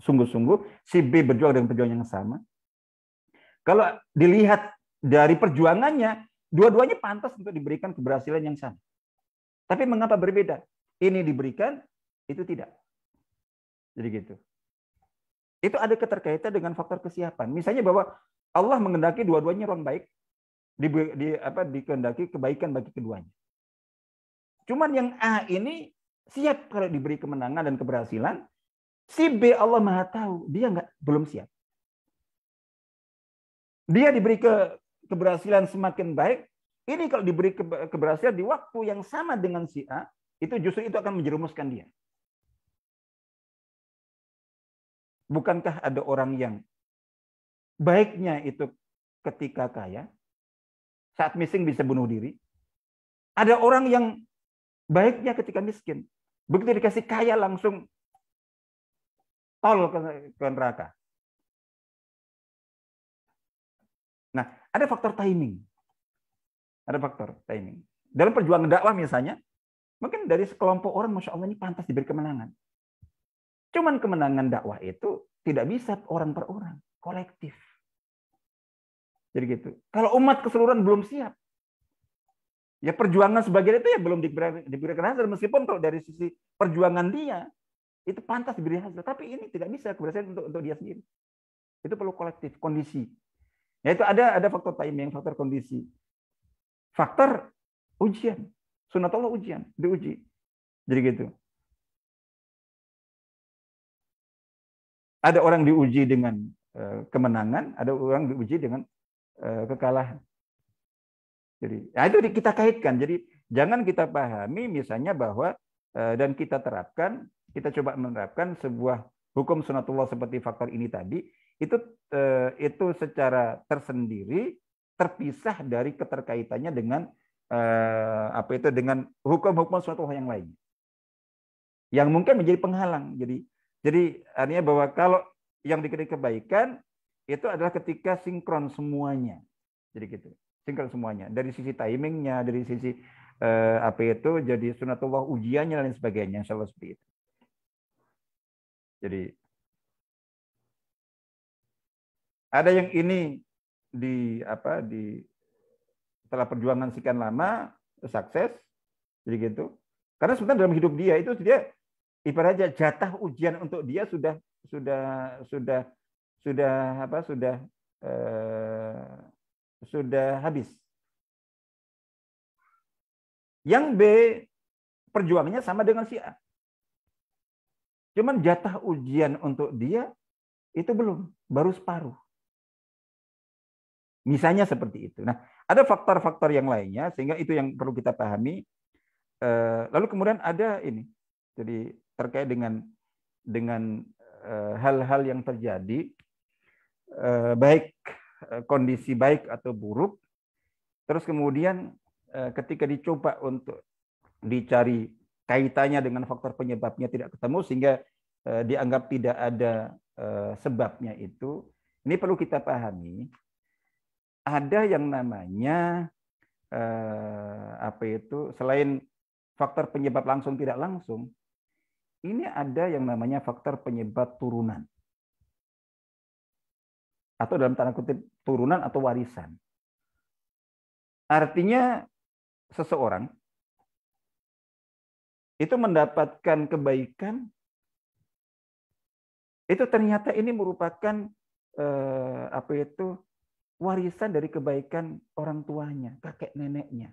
A: sungguh-sungguh, si B berjuang dengan perjuangan yang sama. Kalau dilihat dari perjuangannya, dua-duanya pantas untuk diberikan keberhasilan yang sama. Tapi mengapa berbeda? Ini diberikan, itu tidak. Jadi gitu. Itu ada keterkaitan dengan faktor kesiapan. Misalnya bahwa Allah mengendaki dua-duanya orang baik, dikehendaki kebaikan bagi keduanya. Cuman yang A ini siap kalau diberi kemenangan dan keberhasilan, si B Allah Maha tahu dia belum siap. Dia diberi keberhasilan semakin baik. Ini kalau diberi keberhasilan di waktu yang sama dengan si A, itu justru itu akan menjerumuskan dia. Bukankah ada orang yang baiknya itu ketika kaya, saat miskin bisa bunuh diri? Ada orang yang baiknya ketika miskin, begitu dikasih kaya langsung tol ke neraka. Nah, ada faktor timing. Ada faktor timing. Dalam perjuangan dakwah misalnya, mungkin dari sekelompok orang, Masya Allah ini pantas diberi kemenangan. Cuman kemenangan dakwah itu tidak bisa orang per orang, kolektif. Jadi gitu. Kalau umat keseluruhan belum siap, ya perjuangan sebagian itu ya belum diberikan hasil. Meskipun kalau dari sisi perjuangan dia, itu pantas diberi hasil. Tapi ini tidak bisa keberhasilan untuk dia sendiri. Itu perlu kolektif, kondisi. Yaitu ada faktor timing, faktor kondisi. Faktor ujian. Sunatullah ujian, diuji. Jadi gitu. Ada orang diuji dengan kemenangan, ada orang diuji dengan kekalahan. Jadi, nah itu kita kaitkan. Jadi jangan kita pahami misalnya bahwa dan kita terapkan, kita coba menerapkan sebuah hukum sunatullah seperti faktor ini tadi, itu secara tersendiri terpisah dari keterkaitannya dengan dengan hukum-hukum sunatullah yang lain. Yang mungkin menjadi penghalang. Jadi artinya bahwa kalau yang dikatakan kebaikan itu adalah ketika sinkron semuanya. Jadi gitu. Sinkron semuanya. Dari sisi timingnya, dari sisi jadi sunatullah ujiannya dan lain sebagainya. Insya Allah seperti itu. Jadi ada yang ini setelah perjuangan sekian lama sukses. Jadi gitu. Karena sebenarnya dalam hidup dia ibaratnya jatah ujian untuk dia sudah habis. Yang B perjuangannya sama dengan si A. Cuman jatah ujian untuk dia itu belum, baru separuh. Misalnya seperti itu. Nah, ada faktor-faktor yang lainnya sehingga itu yang perlu kita pahami. Lalu kemudian ada ini. Jadi terkait dengan hal-hal yang terjadi, baik kondisi baik atau buruk, terus kemudian ketika dicoba untuk dicari kaitannya dengan faktor penyebabnya tidak ketemu sehingga dianggap tidak ada sebabnya itu, ini perlu kita pahami. Ada yang namanya selain faktor penyebab langsung tidak langsung, ini ada yang namanya faktor penyebab turunan. Atau dalam tanda kutip turunan atau warisan. Artinya seseorang itu mendapatkan kebaikan, itu ternyata ini merupakan warisan dari kebaikan orang tuanya, kakek neneknya.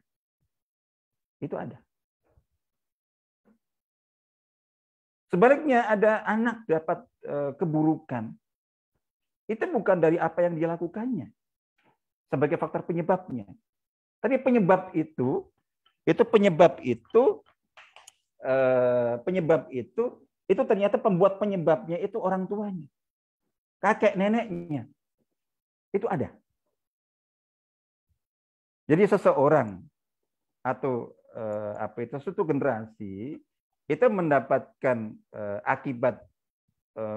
A: Itu ada. Sebaliknya ada anak dapat keburukan. Itu bukan dari apa yang dia lakukannya sebagai faktor penyebabnya. Tapi penyebab itu ternyata pembuat penyebabnya itu orang tuanya, kakek neneknya. Itu ada. Jadi seseorang atau suatu generasi itu mendapatkan akibat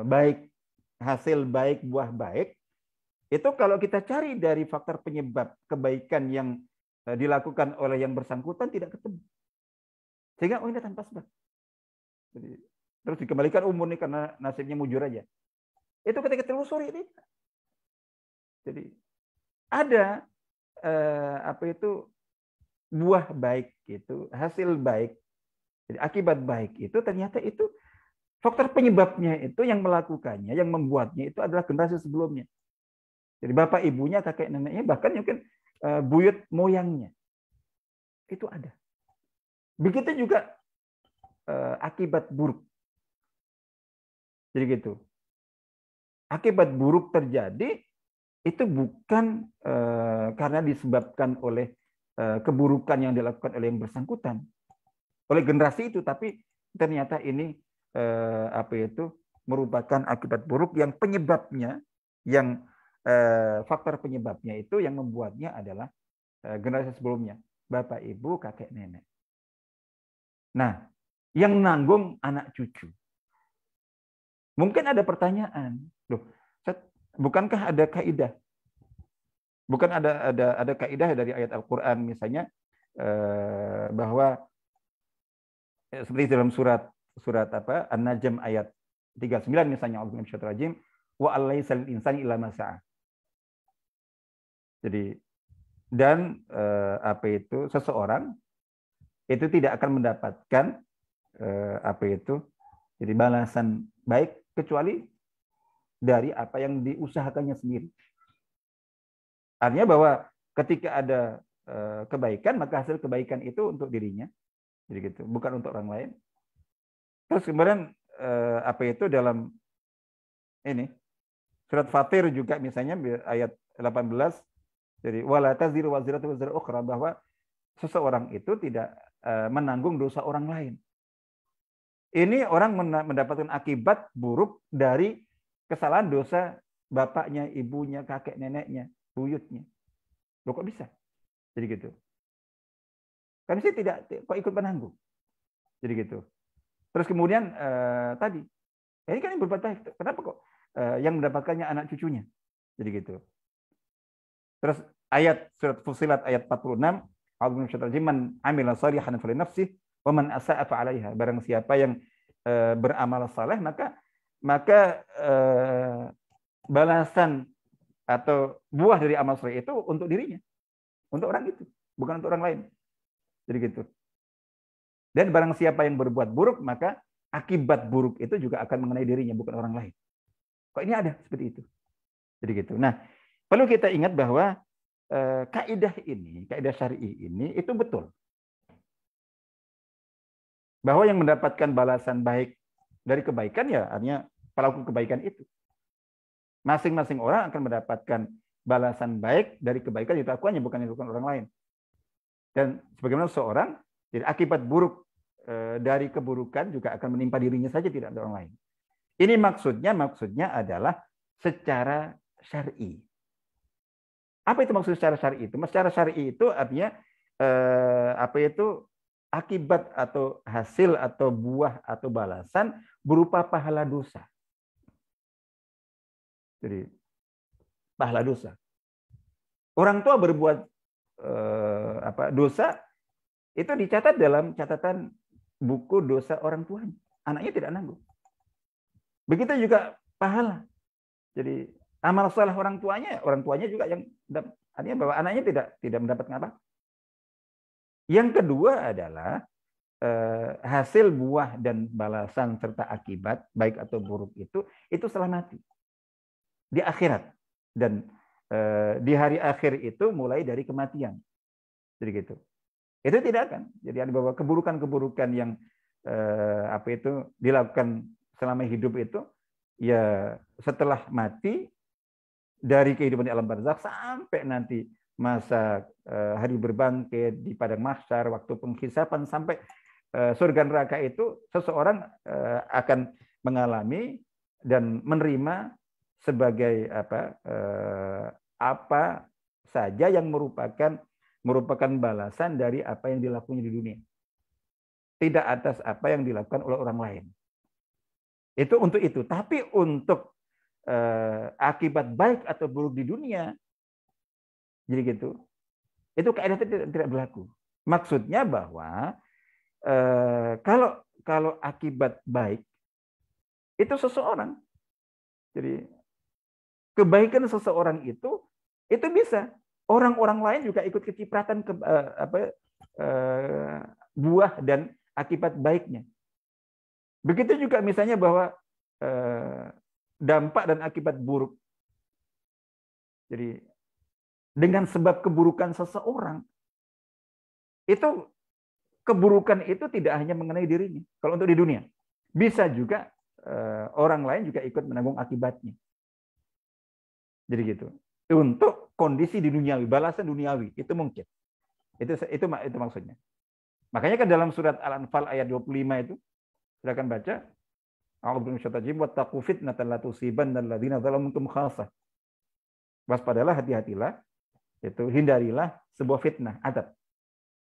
A: baik, hasil baik, buah baik, itu kalau kita cari dari faktor penyebab kebaikan yang dilakukan oleh yang bersangkutan tidak ketemu. Sehingga ini tanpa sebab. Jadi, terus dikembalikan umur nih karena nasibnya mujur aja. Itu ketika telusuri ini. Jadi ada buah baik itu, hasil baik. Jadi akibat baik itu ternyata itu faktor penyebabnya itu yang melakukannya, yang membuatnya itu adalah generasi sebelumnya. Jadi bapak ibunya, kakek neneknya, bahkan mungkin buyut moyangnya. Itu ada. Begitu juga akibat buruk. Jadi gitu. Akibat buruk terjadi itu bukan karena disebabkan oleh keburukan yang dilakukan oleh yang bersangkutan, oleh generasi itu, tapi ternyata ini merupakan akibat buruk yang penyebabnya, yang faktor penyebabnya itu yang membuatnya adalah generasi sebelumnya, bapak, ibu, kakek, nenek. Nah, yang nanggung anak cucu. Mungkin ada pertanyaan, loh, bukankah ada kaidah? Bukan ada kaidah dari ayat Al-Qur'an misalnya bahwa seperti dalam surat An-Najm ayat 39 misalnya, wa alaysal insani illa ma sa'a. Jadi dan seseorang itu tidak akan mendapatkan jadi balasan baik kecuali dari apa yang diusahakannya sendiri. Artinya bahwa ketika ada kebaikan, maka hasil kebaikan itu untuk dirinya, jadi gitu, bukan untuk orang lain. Terus kemudian apa itu dalam ini surat Fatir juga misalnya ayat 18, jadi wala taziru waziratu wazira ukhra, bahwa seseorang itu tidak menanggung dosa orang lain. Ini orang mendapatkan akibat buruk dari kesalahan dosa bapaknya, ibunya, kakek neneknya, buyutnya. Loh kok bisa? Jadi gitu. Kan saya tidak kok ikut menanggung. Jadi gitu. Terus kemudian tadi, ini kan yang berbuat baik. Kenapa kok yang mendapatkannya anak cucunya? Jadi gitu. Terus ayat surat Fussilat ayat 46, A'udzu billahi man amila shalihan falinafsihi wa man asa'a fa'alaiha. Barang siapa yang beramal saleh, maka balasan atau buah dari amal saleh itu untuk dirinya, untuk orang itu, bukan untuk orang lain. Jadi gitu. Dan barang siapa yang berbuat buruk, maka akibat buruk itu juga akan mengenai dirinya, bukan orang lain. Kok ini ada seperti itu? Jadi gitu. Nah, perlu kita ingat bahwa kaidah syar'i ini itu betul. Bahwa yang mendapatkan balasan baik dari kebaikan ya artinya pelaku kebaikan itu. Masing-masing orang akan mendapatkan balasan baik dari kebaikan yang dilakukannya, bukan yang dilakukan orang lain. Dan sebagaimana seorang, jadi akibat buruk dari keburukan juga akan menimpa dirinya saja, tidak ada orang lain. Ini maksudnya adalah secara syar'i. Apa itu maksud secara syar'i itu? Secara syar'i itu artinya akibat atau hasil atau buah atau balasan berupa pahala dosa. Jadi pahala dosa. Orang tua berbuat dosa itu dicatat dalam catatan buku dosa orang tuanya. Anaknya tidak nanggung. Begitu juga pahala. Jadi amal saleh orang tuanya juga yang artinya bahwa anaknya tidak mendapatkan apa. Yang kedua adalah hasil buah dan balasan serta akibat baik atau buruk itu setelah mati di akhirat, dan di hari akhir itu mulai dari kematian. Jadi gitu. Itu tidak akan. Jadi ada bahwa keburukan-keburukan yang dilakukan selama hidup itu ya setelah mati, dari kehidupan di alam barzakh sampai nanti masa hari berbangkit di padang mahsyar, waktu penghisapan sampai surga neraka itu seseorang akan mengalami dan menerima sebagai apa saja yang merupakan balasan dari apa yang dilakukannya di dunia. Tidak atas apa yang dilakukan oleh orang lain. Itu untuk itu. Tapi untuk akibat baik atau buruk di dunia, jadi gitu, itu kaidah tidak berlaku. Maksudnya bahwa kalau akibat baik itu seseorang, jadi kebaikan seseorang itu bisa orang-orang lain juga ikut kecipratan buah dan akibat baiknya. Begitu juga misalnya bahwa dampak dan akibat buruk. Jadi dengan sebab keburukan seseorang, itu keburukan itu tidak hanya mengenai dirinya. Kalau untuk di dunia, bisa juga orang lain juga ikut menanggung akibatnya. Jadi gitu. Untuk kondisi di duniawi, balasan duniawi itu mungkin. Itu maksudnya. Makanya kan dalam surat Al-Anfal ayat 25 itu, silakan baca. A'udzu billahi wattaqu fitnatan la tusibanna alladziina dzalamu minkum khassah. Waspadalah, hati-hatilah, itu hindarilah sebuah fitnah, azab.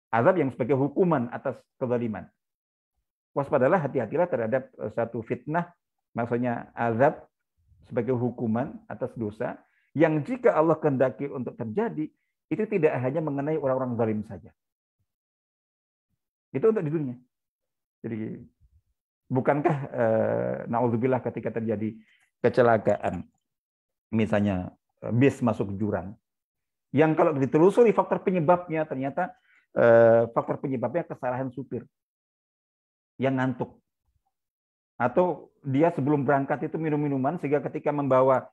A: Azab yang sebagai hukuman atas kezaliman. Waspadalah, hati-hatilah terhadap satu fitnah, maksudnya azab sebagai hukuman atas dosa yang jika Allah kehendaki untuk terjadi, itu tidak hanya mengenai orang-orang zalim saja. Itu untuk di dunia. Jadi bukankah naudzubillah ketika terjadi kecelakaan, misalnya bis masuk jurang, yang kalau ditelusuri faktor penyebabnya ternyata faktor penyebabnya kesalahan supir yang ngantuk. Atau dia sebelum berangkat itu minum minuman sehingga ketika membawa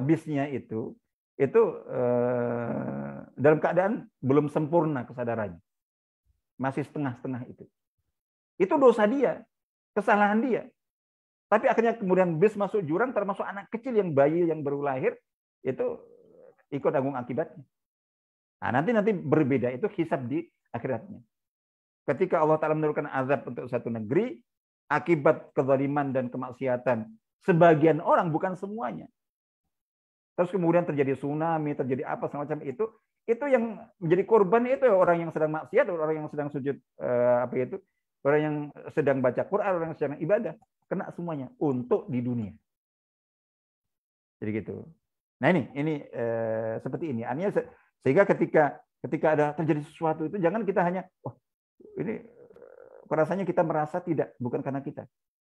A: bisnya itu dalam keadaan belum sempurna kesadarannya. Masih setengah-setengah itu. Itu dosa dia, kesalahan dia. Tapi akhirnya kemudian bis masuk jurang, termasuk anak kecil yang bayi yang baru lahir, itu ikut tanggung akibatnya. Nah, nanti berbeda itu hisab di akhiratnya. Ketika Allah Ta'ala menurunkan azab untuk satu negeri, akibat kezaliman dan kemaksiatan sebagian orang, bukan semuanya. Terus kemudian terjadi tsunami, terjadi apa semacam itu yang menjadi korban itu orang yang sedang maksiat, orang yang sedang sujud orang yang sedang baca Quran, orang yang sedang ibadah, kena semuanya untuk di dunia. Jadi gitu. Nah ini seperti ini. Artinya sehingga ketika ada terjadi sesuatu itu jangan kita hanya ini rasanya kita merasa tidak, bukan karena kita.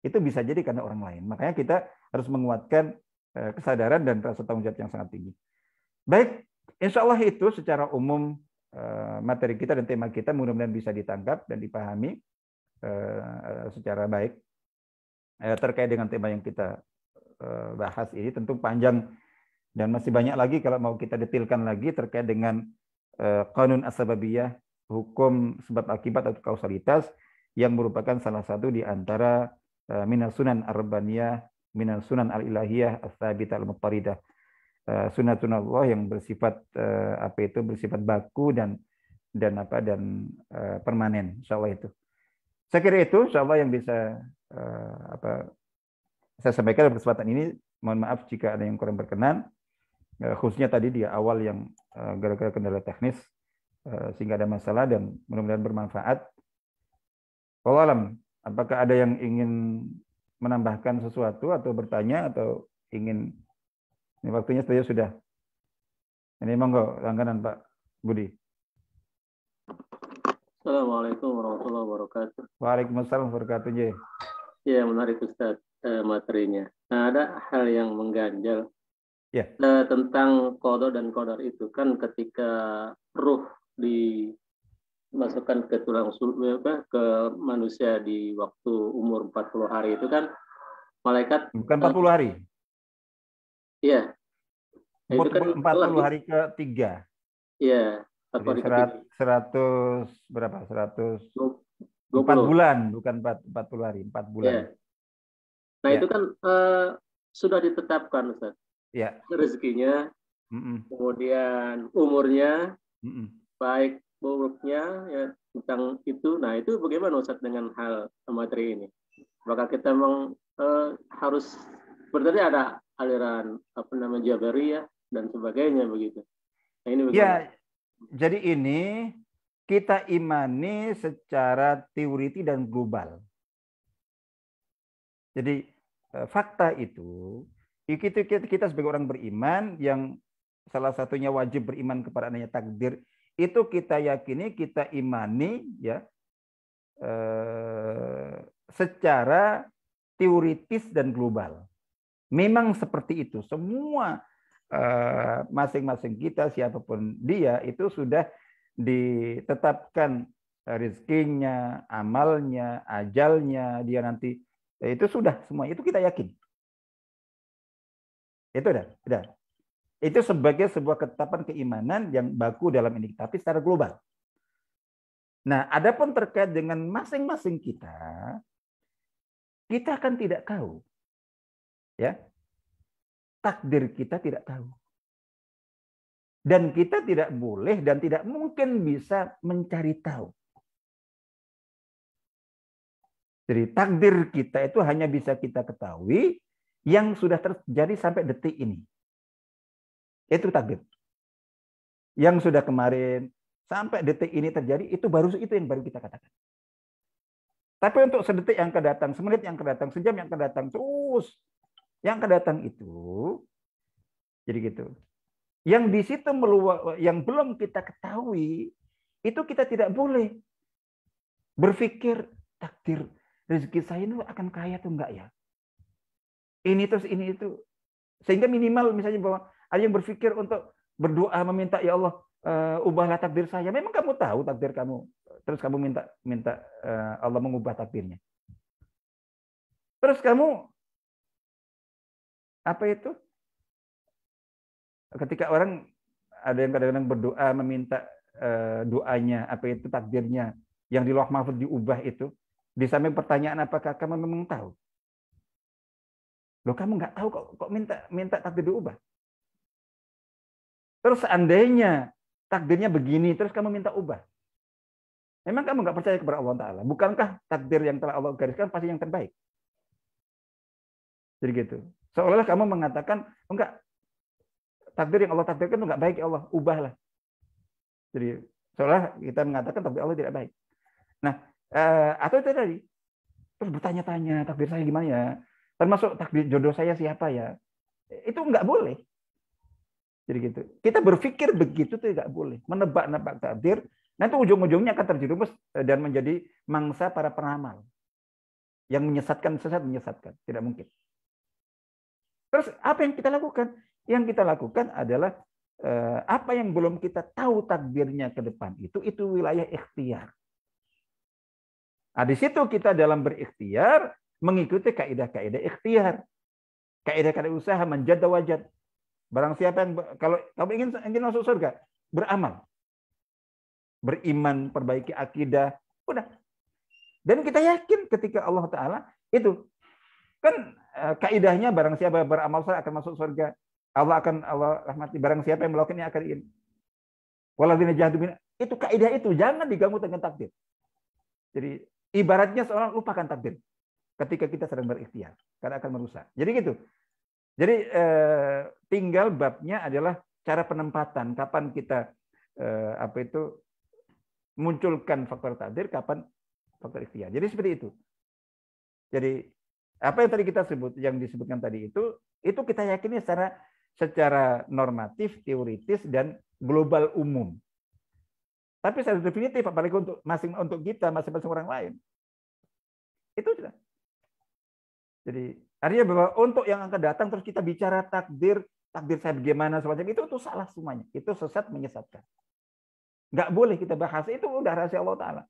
A: Itu bisa jadi karena orang lain. Makanya kita harus menguatkan kesadaran dan rasa tanggung jawab yang sangat tinggi. Baik, insya Allah itu secara umum materi kita dan tema kita mudah-mudahan bisa ditangkap dan dipahami secara baik. Terkait dengan tema yang kita bahas ini tentu panjang dan masih banyak lagi kalau mau kita detailkan lagi terkait dengan qanun as-sababiyah, hukum sebab akibat atau kausalitas yang merupakan salah satu di antara minas sunan ar-rabbaniyah, minas sunan al-ilahiyah as-sabitah al-muttaridah, sunatullah yang bersifat bersifat baku dan permanen, insyaallah itu. Saya kira itu insyaallah yang bisa saya sampaikan dalam kesempatan ini. Mohon maaf jika ada yang kurang berkenan, khususnya tadi di awal yang gara-gara kendala teknis sehingga ada masalah, dan mudah-mudahan bermanfaat. Wallahu alam, apakah ada yang ingin menambahkan sesuatu atau bertanya atau ingin, ini waktunya saja sudah. Ini monggo langganan Pak Budi.
B: Assalamualaikum warahmatullahi wabarakatuh.
A: Waalaikumsalam warahmatullahi wabarakatuh.
B: Ya, menarik Ustaz materinya. Nah, ada hal yang mengganjal tentang qada dan qadar itu kan ketika ruh dimasukkan ke tulang ke manusia di waktu umur 40 hari itu kan malaikat
A: bukan 40 hari.
B: Iya.
A: Nah, itu kan 40 hari ke-3.
B: Iya,
A: 100 berapa? 4 bulan, bukan 40 hari, 4 bulan.
B: Ya. Nah, itu kan sudah ditetapkan, Ustaz.
A: Ya.
B: Rezekinya, kemudian umurnya, baik buruknya ya tentang itu. Nah, itu bagaimana Ustaz dengan hal materi ini? Apakah kita memang harus berarti ada aliran Jabariyah dan sebagainya begitu. Nah, ini bagaimana?
A: Ya, jadi ini kita imani secara teoriti dan global. Jadi fakta itu kita sebagai orang beriman yang salah satunya wajib beriman kepada adanya takdir, itu kita yakini, kita imani ya secara teoritis dan global. Memang seperti itu. Semua masing-masing kita siapapun dia itu sudah ditetapkan rezekinya, amalnya, ajalnya, dia nanti itu sudah semua itu kita yakin. Itu udah. Itu sebagai sebuah ketetapan keimanan yang baku dalam ini, tapi secara global. Nah, adapun terkait dengan masing-masing kita kan tidak tahu. Ya. Takdir kita tidak tahu. Dan kita tidak boleh dan tidak mungkin bisa mencari tahu. Jadi takdir kita itu hanya bisa kita ketahui yang sudah terjadi sampai detik ini. Itu takdir. Yang sudah kemarin sampai detik ini terjadi, itu yang baru kita katakan. Tapi untuk sedetik yang akan datang, semenit yang akan datang, sejam yang akan datang, terus yang akan datang itu, jadi gitu. Yang di situ yang belum kita ketahui, itu kita tidak boleh berpikir takdir rezeki saya ini akan kaya atau enggak ya. Ini terus ini itu. Sehingga minimal misalnya bahwa ada yang berpikir untuk berdoa meminta, ya Allah ubahlah takdir saya. Memang kamu tahu takdir kamu, terus kamu minta Allah mengubah takdirnya. Terus kamu apa itu? Ketika orang ada yang kadang-kadang berdoa meminta doanya, apa itu takdirnya yang di Lauh Mahfuz diubah itu, di samping pertanyaan apakah kamu memang tahu? Loh, kamu nggak tahu kok minta takdir diubah? Terus seandainya takdirnya begini, terus kamu minta ubah. Memang kamu nggak percaya kepada Allah Ta'ala? Bukankah takdir yang telah Allah gariskan pasti yang terbaik? Jadi gitu. Seolah-olah kamu mengatakan, enggak, takdir yang Allah takdirkan itu enggak baik ya Allah, ubahlah. Jadi seolah kita mengatakan takdir Allah tidak baik. Nah, atau itu tadi, terus bertanya-tanya takdir saya gimana ya? Termasuk takdir jodoh saya siapa ya? Itu enggak boleh. Jadi gitu. Kita berpikir begitu itu enggak boleh. Menebak-nebak takdir, nanti ujung-ujungnya akan terjerumus dan menjadi mangsa para peramal. Yang menyesatkan, menyesatkan. Tidak mungkin. Terus apa yang kita lakukan? Yang kita lakukan adalah apa yang belum kita tahu takdirnya ke depan itu wilayah ikhtiar. Nah, di situ kita dalam berikhtiar mengikuti kaidah-kaidah ikhtiar. Kaidah-kaidah usaha manjad wajad. Barang siapa yang kalau kamu ingin masuk surga, beramal. Beriman, perbaiki akidah, udah. Dan kita yakin ketika Allah Ta'ala itu kan kaidahnya barang siapa beramal saleh akan masuk surga. Allah rahmati barang siapa yang melakukannya akan ini. Waladzina jahadu bina. Itu kaidah itu jangan diganggu dengan takdir. Jadi ibaratnya seorang lupakan takdir ketika kita sedang berikhtiar karena akan merusak. Jadi gitu. Jadi tinggal babnya adalah cara penempatan kapan kita munculkan faktor takdir, kapan faktor ikhtiar. Jadi seperti itu. Jadi apa yang tadi kita sebut, yang disebutkan tadi itu kita yakini secara normatif, teoritis, dan global umum. Tapi secara definitif, apalagi untuk kita, masing-masing orang lain. Itu sudah. Jadi artinya bahwa untuk yang akan datang terus kita bicara takdir saya bagaimana semacam itu salah semuanya. Itu sesat, menyesatkan. Nggak boleh kita bahas, itu udah rahasia Allah Ta'ala.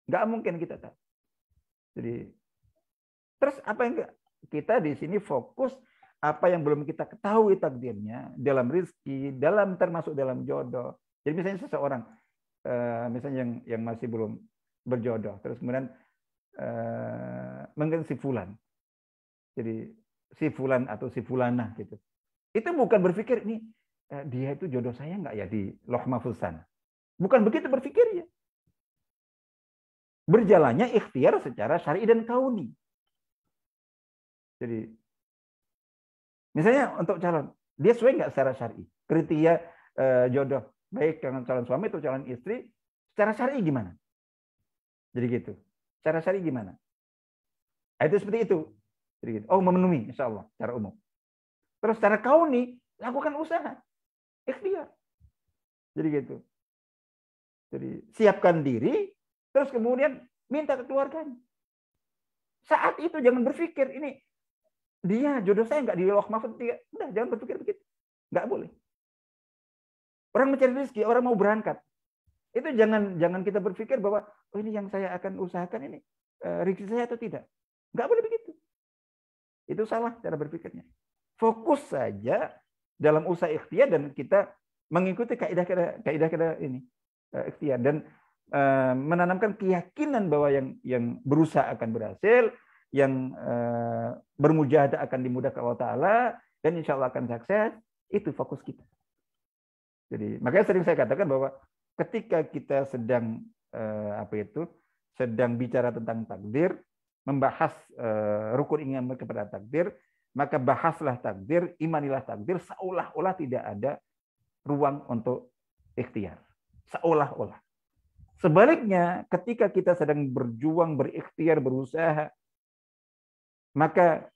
A: Nggak mungkin kita tahu. Jadi terus apa yang kita di sini fokus apa yang belum kita ketahui takdirnya dalam rezeki, termasuk dalam jodoh. Jadi misalnya seseorang misalnya yang masih belum berjodoh, terus kemudian mungkin si fulan. Jadi si fulan atau si fulanah gitu. Itu bukan berpikir ini dia itu jodoh saya nggak ya di Lauh Mahfuz sana. Bukan begitu berpikirnya. Berjalannya ikhtiar secara syar'i dan kauni. Jadi, misalnya untuk calon, dia sesuai nggak secara syar'i? Kriteria jodoh, baik dengan calon suami atau calon istri, secara syar'i gimana? Jadi gitu. Secara syar'i gimana? Nah, itu seperti itu. Jadi gitu. Oh, memenuhi, insya Allah, secara umum. Terus secara kauni, lakukan usaha. Ikhtiar. Jadi gitu. Jadi, siapkan diri, terus kemudian minta ke keluarganya. Saat itu jangan berpikir, ini dia jodoh saya nggak di Lauh Mahfuz, udah jangan berpikir begitu, nggak boleh. Orang mencari rezeki, orang mau berangkat, itu jangan kita berpikir bahwa oh ini yang saya akan usahakan ini rezeki saya atau tidak, nggak boleh begitu. Itu salah cara berpikirnya. Fokus saja dalam usaha ikhtiar dan kita mengikuti kaidah ini ikhtiar dan menanamkan keyakinan bahwa yang berusaha akan berhasil, yang bermujahadah akan dimudahkan Allah Ta'ala, dan insya Allah akan sukses, itu fokus kita. Jadi makanya sering saya katakan bahwa ketika kita sedang sedang bicara tentang takdir, membahas rukun iman kepada takdir, maka bahaslah takdir, imanilah takdir, seolah-olah tidak ada ruang untuk ikhtiar. Seolah-olah. Sebaliknya, ketika kita sedang berjuang, berikhtiar, berusaha, maka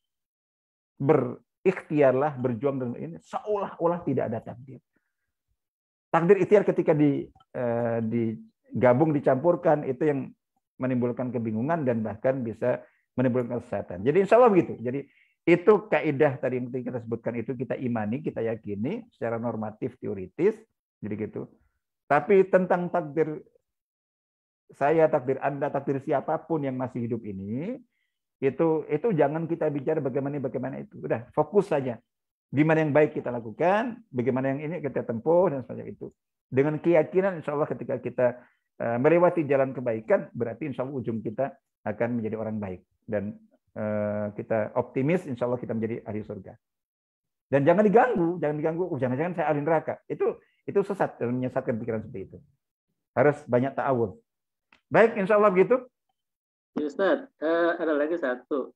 A: berikhtiarlah, berjuang dengan ini, seolah-olah tidak ada takdir. Takdir ikhtiar ketika digabung, dicampurkan, itu yang menimbulkan kebingungan dan bahkan bisa menimbulkan kesesatan. Jadi insya Allah begitu. Jadi itu kaidah tadi yang kita sebutkan itu kita imani, kita yakini secara normatif, teoritis, jadi gitu. Tapi tentang takdir saya, takdir Anda, takdir siapapun yang masih hidup ini, Itu jangan kita bicara bagaimana itu. Udah, fokus saja. Gimana yang baik kita lakukan, bagaimana yang ini kita tempuh, dan sebagainya itu. Dengan keyakinan, insya Allah ketika kita melewati jalan kebaikan, berarti insya Allah ujung kita akan menjadi orang baik. Dan kita optimis, insya Allah kita menjadi ahli surga. Dan jangan diganggu, jangan-jangan saya ahli neraka. Itu sesat, menyesatkan pikiran seperti itu. Harus banyak ta'awud. Baik, insya Allah begitu.
B: Ustaz, ada lagi satu.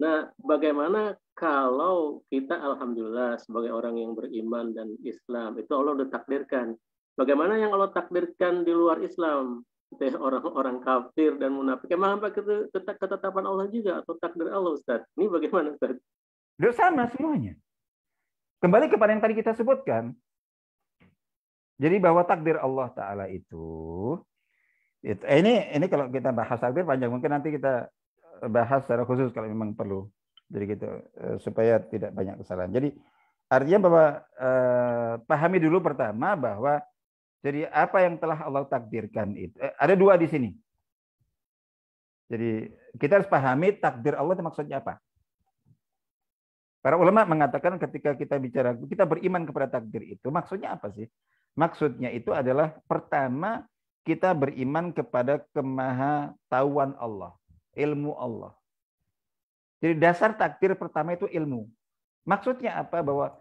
B: Nah, bagaimana kalau kita alhamdulillah sebagai orang yang beriman dan Islam, itu Allah udah takdirkan. Bagaimana yang Allah takdirkan di luar Islam? Orang-orang kafir dan munafik. Emang apa ketetapan Allah juga atau takdir Allah, Ustaz? Ini bagaimana, Ustaz?
A: Itu sama semuanya. Kembali kepada yang tadi kita sebutkan. Jadi bahwa takdir Allah Ta'ala itu ini kalau kita bahas takdir panjang, mungkin nanti kita bahas secara khusus kalau memang perlu. Jadi gitu supaya tidak banyak kesalahan. Jadi artinya bahwa pahami dulu pertama bahwa jadi apa yang telah Allah takdirkan itu ada dua di sini. Jadi kita harus pahami takdir Allah itu maksudnya apa. Para ulama mengatakan ketika kita bicara kita beriman kepada takdir itu maksudnya apa sih? Maksudnya itu adalah pertama kita beriman kepada kemahatauan Allah, ilmu Allah. Jadi dasar takdir pertama itu ilmu. Maksudnya apa? Bahwa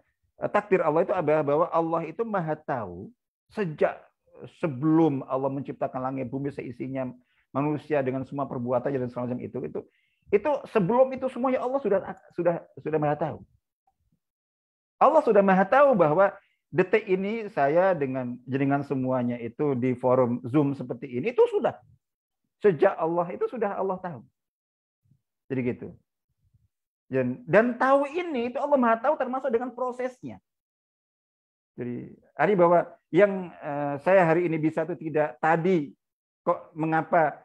A: takdir Allah itu adalah bahwa Allah itu maha tahu sejak sebelum Allah menciptakan langit bumi seisinya, manusia dengan semua perbuatan dan semacam itu sebelum itu semuanya Allah sudah maha tahu. Allah sudah maha tahu bahwa detik ini saya dengan semuanya itu di forum Zoom seperti ini itu sudah sejak Allah itu sudah Allah tahu. Jadi gitu. Dan tahu ini itu Allah Maha tahu termasuk dengan prosesnya. Jadi hari bahwa yang saya hari ini bisa itu tidak tadi kok mengapa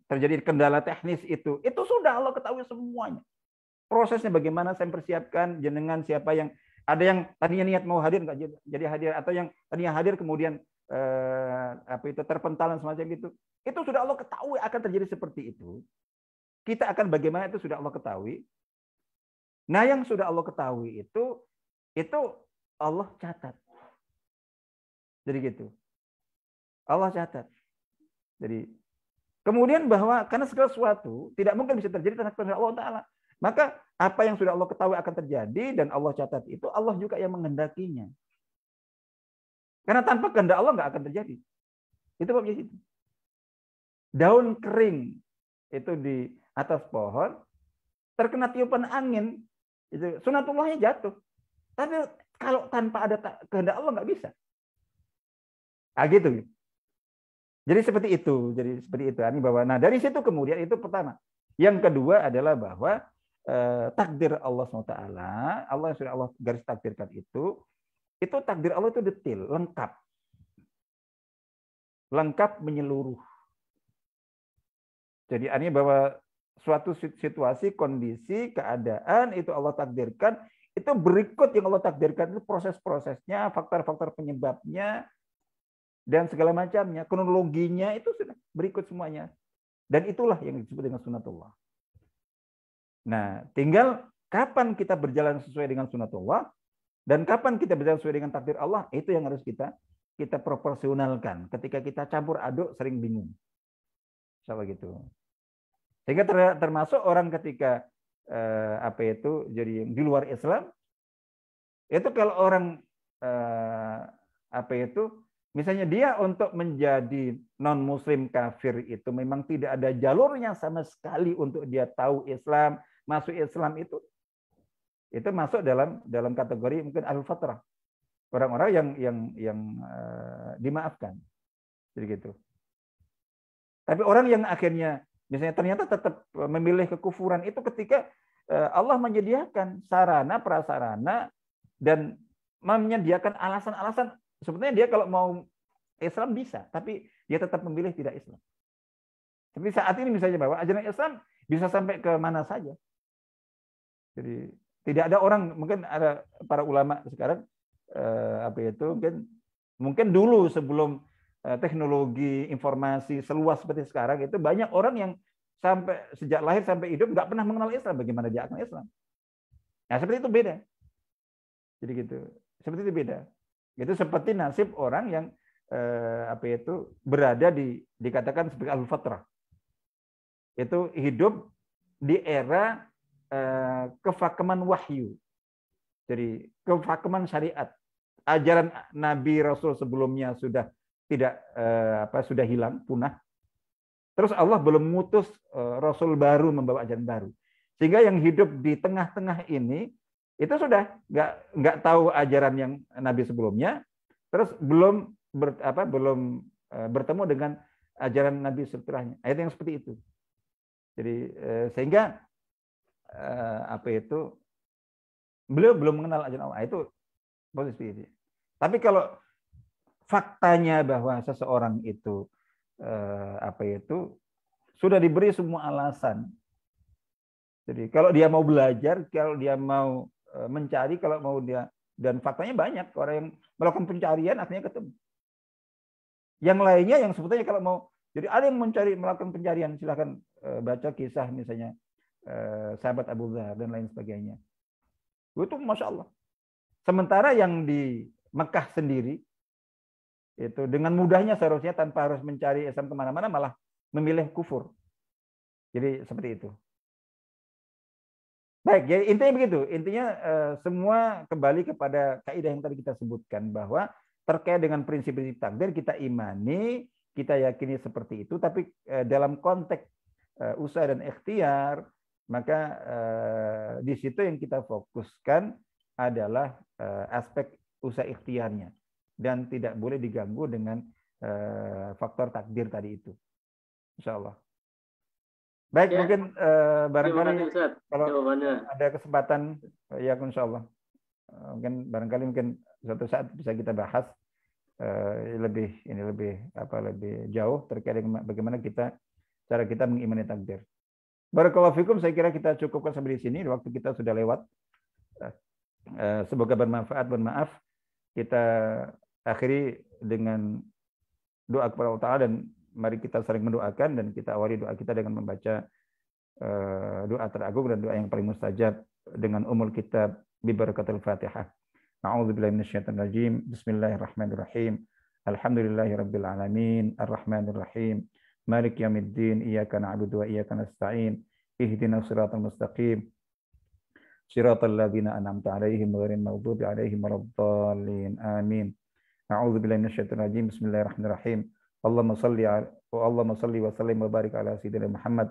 A: terjadi kendala teknis itu sudah Allah ketahui semuanya. Prosesnya bagaimana saya mempersiapkan jenengan siapa yang ada yang tadinya niat mau hadir nggak jadi hadir atau yang tadinya hadir kemudian terpental dan semacam itu sudah Allah ketahui akan terjadi seperti itu. Kita akan bagaimana itu sudah Allah ketahui. Nah yang sudah Allah ketahui itu Allah catat. Jadi gitu. Allah catat. Jadi kemudian bahwa karena segala sesuatu tidak mungkin bisa terjadi tanpa kehendak Allah Ta'ala. Maka apa yang sudah Allah ketahui akan terjadi dan Allah catat itu Allah juga yang menghendakinya. Karena tanpa kehendak Allah nggak akan terjadi. Itu babnya itu. Daun kering itu di atas pohon terkena tiupan angin itu sunatullahnya jatuh. Tapi kalau tanpa ada kehendak Allah nggak bisa. Gitu. Jadi seperti itu. Nah dari situ kemudian itu pertama. Yang kedua adalah bahwa takdir Allah SWT, Allah yang sudah Allah garis takdirkan itu takdir Allah itu detail, lengkap menyeluruh. Jadi artinya bahwa suatu situasi, kondisi, keadaan itu Allah takdirkan, itu berikut yang Allah takdirkan itu proses-prosesnya, faktor-faktor penyebabnya, dan segala macamnya, kronologinya itu sudah berikut semuanya. Dan itulah yang disebut dengan sunatullah. Nah, tinggal kapan kita berjalan sesuai dengan sunatullah dan kapan kita berjalan sesuai dengan takdir Allah, itu yang harus kita proporsionalkan. Ketika kita campur aduk sering bingung. Sama gitu. Sehingga termasuk orang ketika jadi di luar Islam, itu kalau orang misalnya dia untuk menjadi non-muslim kafir itu memang tidak ada jalurnya sama sekali untuk dia tahu Islam, masuk Islam itu masuk dalam kategori mungkin ahlul fatrah, orang-orang yang dimaafkan, jadi gitu. Tapi orang yang akhirnya misalnya ternyata tetap memilih kekufuran itu ketika Allah menyediakan sarana prasarana dan menyediakan alasan-alasan. Sebetulnya dia kalau mau Islam bisa, tapi dia tetap memilih tidak Islam. Tapi saat ini misalnya bahwa ajaran Islam bisa sampai ke mana saja. Jadi tidak ada orang, mungkin ada para ulama sekarang mungkin dulu sebelum teknologi informasi seluas seperti sekarang itu banyak orang yang sampai sejak lahir sampai hidup nggak pernah mengenal Islam, bagaimana dia akan Islam? Nah, seperti itu beda. Jadi gitu. Seperti itu beda. Itu seperti nasib orang yang berada dikatakan sebagai ahlul fatrah. Itu hidup di era kefakeman wahyu. Jadi kefakeman syariat. Ajaran Nabi Rasul sebelumnya sudah tidak sudah hilang, punah. Terus Allah belum mengutus Rasul baru membawa ajaran baru. Sehingga yang hidup di tengah-tengah ini itu sudah nggak tahu ajaran yang Nabi sebelumnya, terus belum bertemu dengan ajaran Nabi setelahnya. Itu yang seperti itu. Jadi sehingga beliau belum mengenal ajaran Allah. Itu posisi ini. Tapi kalau faktanya bahwa seseorang itu sudah diberi semua alasan. Jadi kalau dia mau belajar, kalau dia mau mencari, kalau mau dia, dan faktanya banyak orang yang melakukan pencarian akhirnya ketemu. Yang lainnya yang sebetulnya kalau mau, jadi ada yang melakukan pencarian, silahkan baca kisah misalnya sahabat Abu Dzar dan lain sebagainya. Itu Masya Allah. Sementara yang di Mekah sendiri, itu dengan mudahnya seharusnya tanpa harus mencari Islam kemana-mana, malah memilih kufur. Jadi seperti itu. Baik, jadi intinya begitu. Intinya semua kembali kepada kaidah yang tadi kita sebutkan, bahwa terkait dengan prinsip-prinsip takdir kita imani, kita yakini seperti itu, tapi dalam konteks usaha dan ikhtiar, maka di situ yang kita fokuskan adalah aspek usaha ikhtiarnya, dan tidak boleh diganggu dengan faktor takdir tadi itu. Insya Allah. Baik, ya. Mungkin barangkali kalau ada kesempatan, ya insya Allah. Mungkin suatu saat bisa kita bahas lebih jauh terkait dengan bagaimana cara kita mengimani takdir. Barakallahu fikum, saya kira kita cukupkan sampai di sini. Waktu kita sudah lewat. Semoga bermanfaat. Bermaaf, kita akhiri dengan doa kepada Allah Ta'ala, dan mari kita saling mendoakan, dan kita awali doa kita dengan membaca doa teragung dan doa yang paling mustajab dengan umul kitab bi barakatil Fatihah. A'udzubillahi minasyaitonir rajim. Bismillahirrahmanirrahim. Alhamdulillahirabbil alamin, arrahmanir rahim, maliki yaumiddin, iyyaka na'budu wa iyyaka nasta'in, ihdinas siratal mustaqim, siratal ladzina an'amta 'alaihim ghairil maghdubi 'alaihim waladdallin. Amin. A'udzubillahi minasyaitonir rajim. Bismillahirrahmanirrahim. Allahumma shalli wa sallim wa barik ala sayyidina Muhammad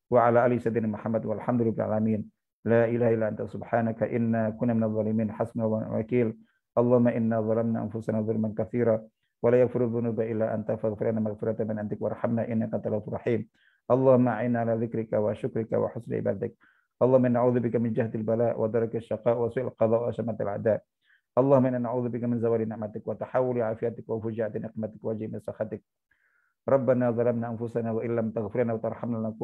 A: wa ala ali sayyidina Muhammad walhamdulillahi alamin. La ilaha illa anta subhanaka inna kunna minadh dhalimin. Hasbunallahu wa ni'mal wakeel. Allahumma inna zalamna anfusana dzulman katsiran wa la yaghfiru dzunuba illa anta faghfir lana maghfiratan min indik warhamna innaka antal ghafurur rahim. Allahumma a'inna ala dzikrika wa syukrika wa husni ibadatik. Allahumma inna na'udzubika min jahdil bala wa darakis syaqa wa su'il qada wa syamatil a'da. Allahumma inna na'udzubika min zawali ni'matik wa tahawuli 'afiyatik wa fujaati niqmatik wa jami' sakhatik. Rabbana zalamna anfusana wa illam taghfir lana wa tarhamna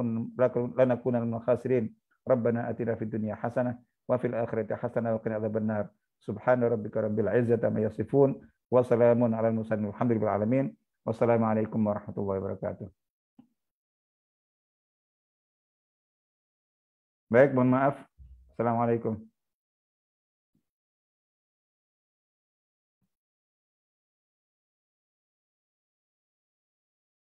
A: lanakunanna minal khasirin. Rabbana atina fid dunya hasanah wa fil akhirati hasanah wa qina adzabannar. Subhana rabbika rabbil izzati amma yasifun wa salamun alal mursalin walhamdulillahi alamin. Wassalamualaikum warahmatullahi wabarakatuh. Baik, mohon maaf. Assalamualaikum.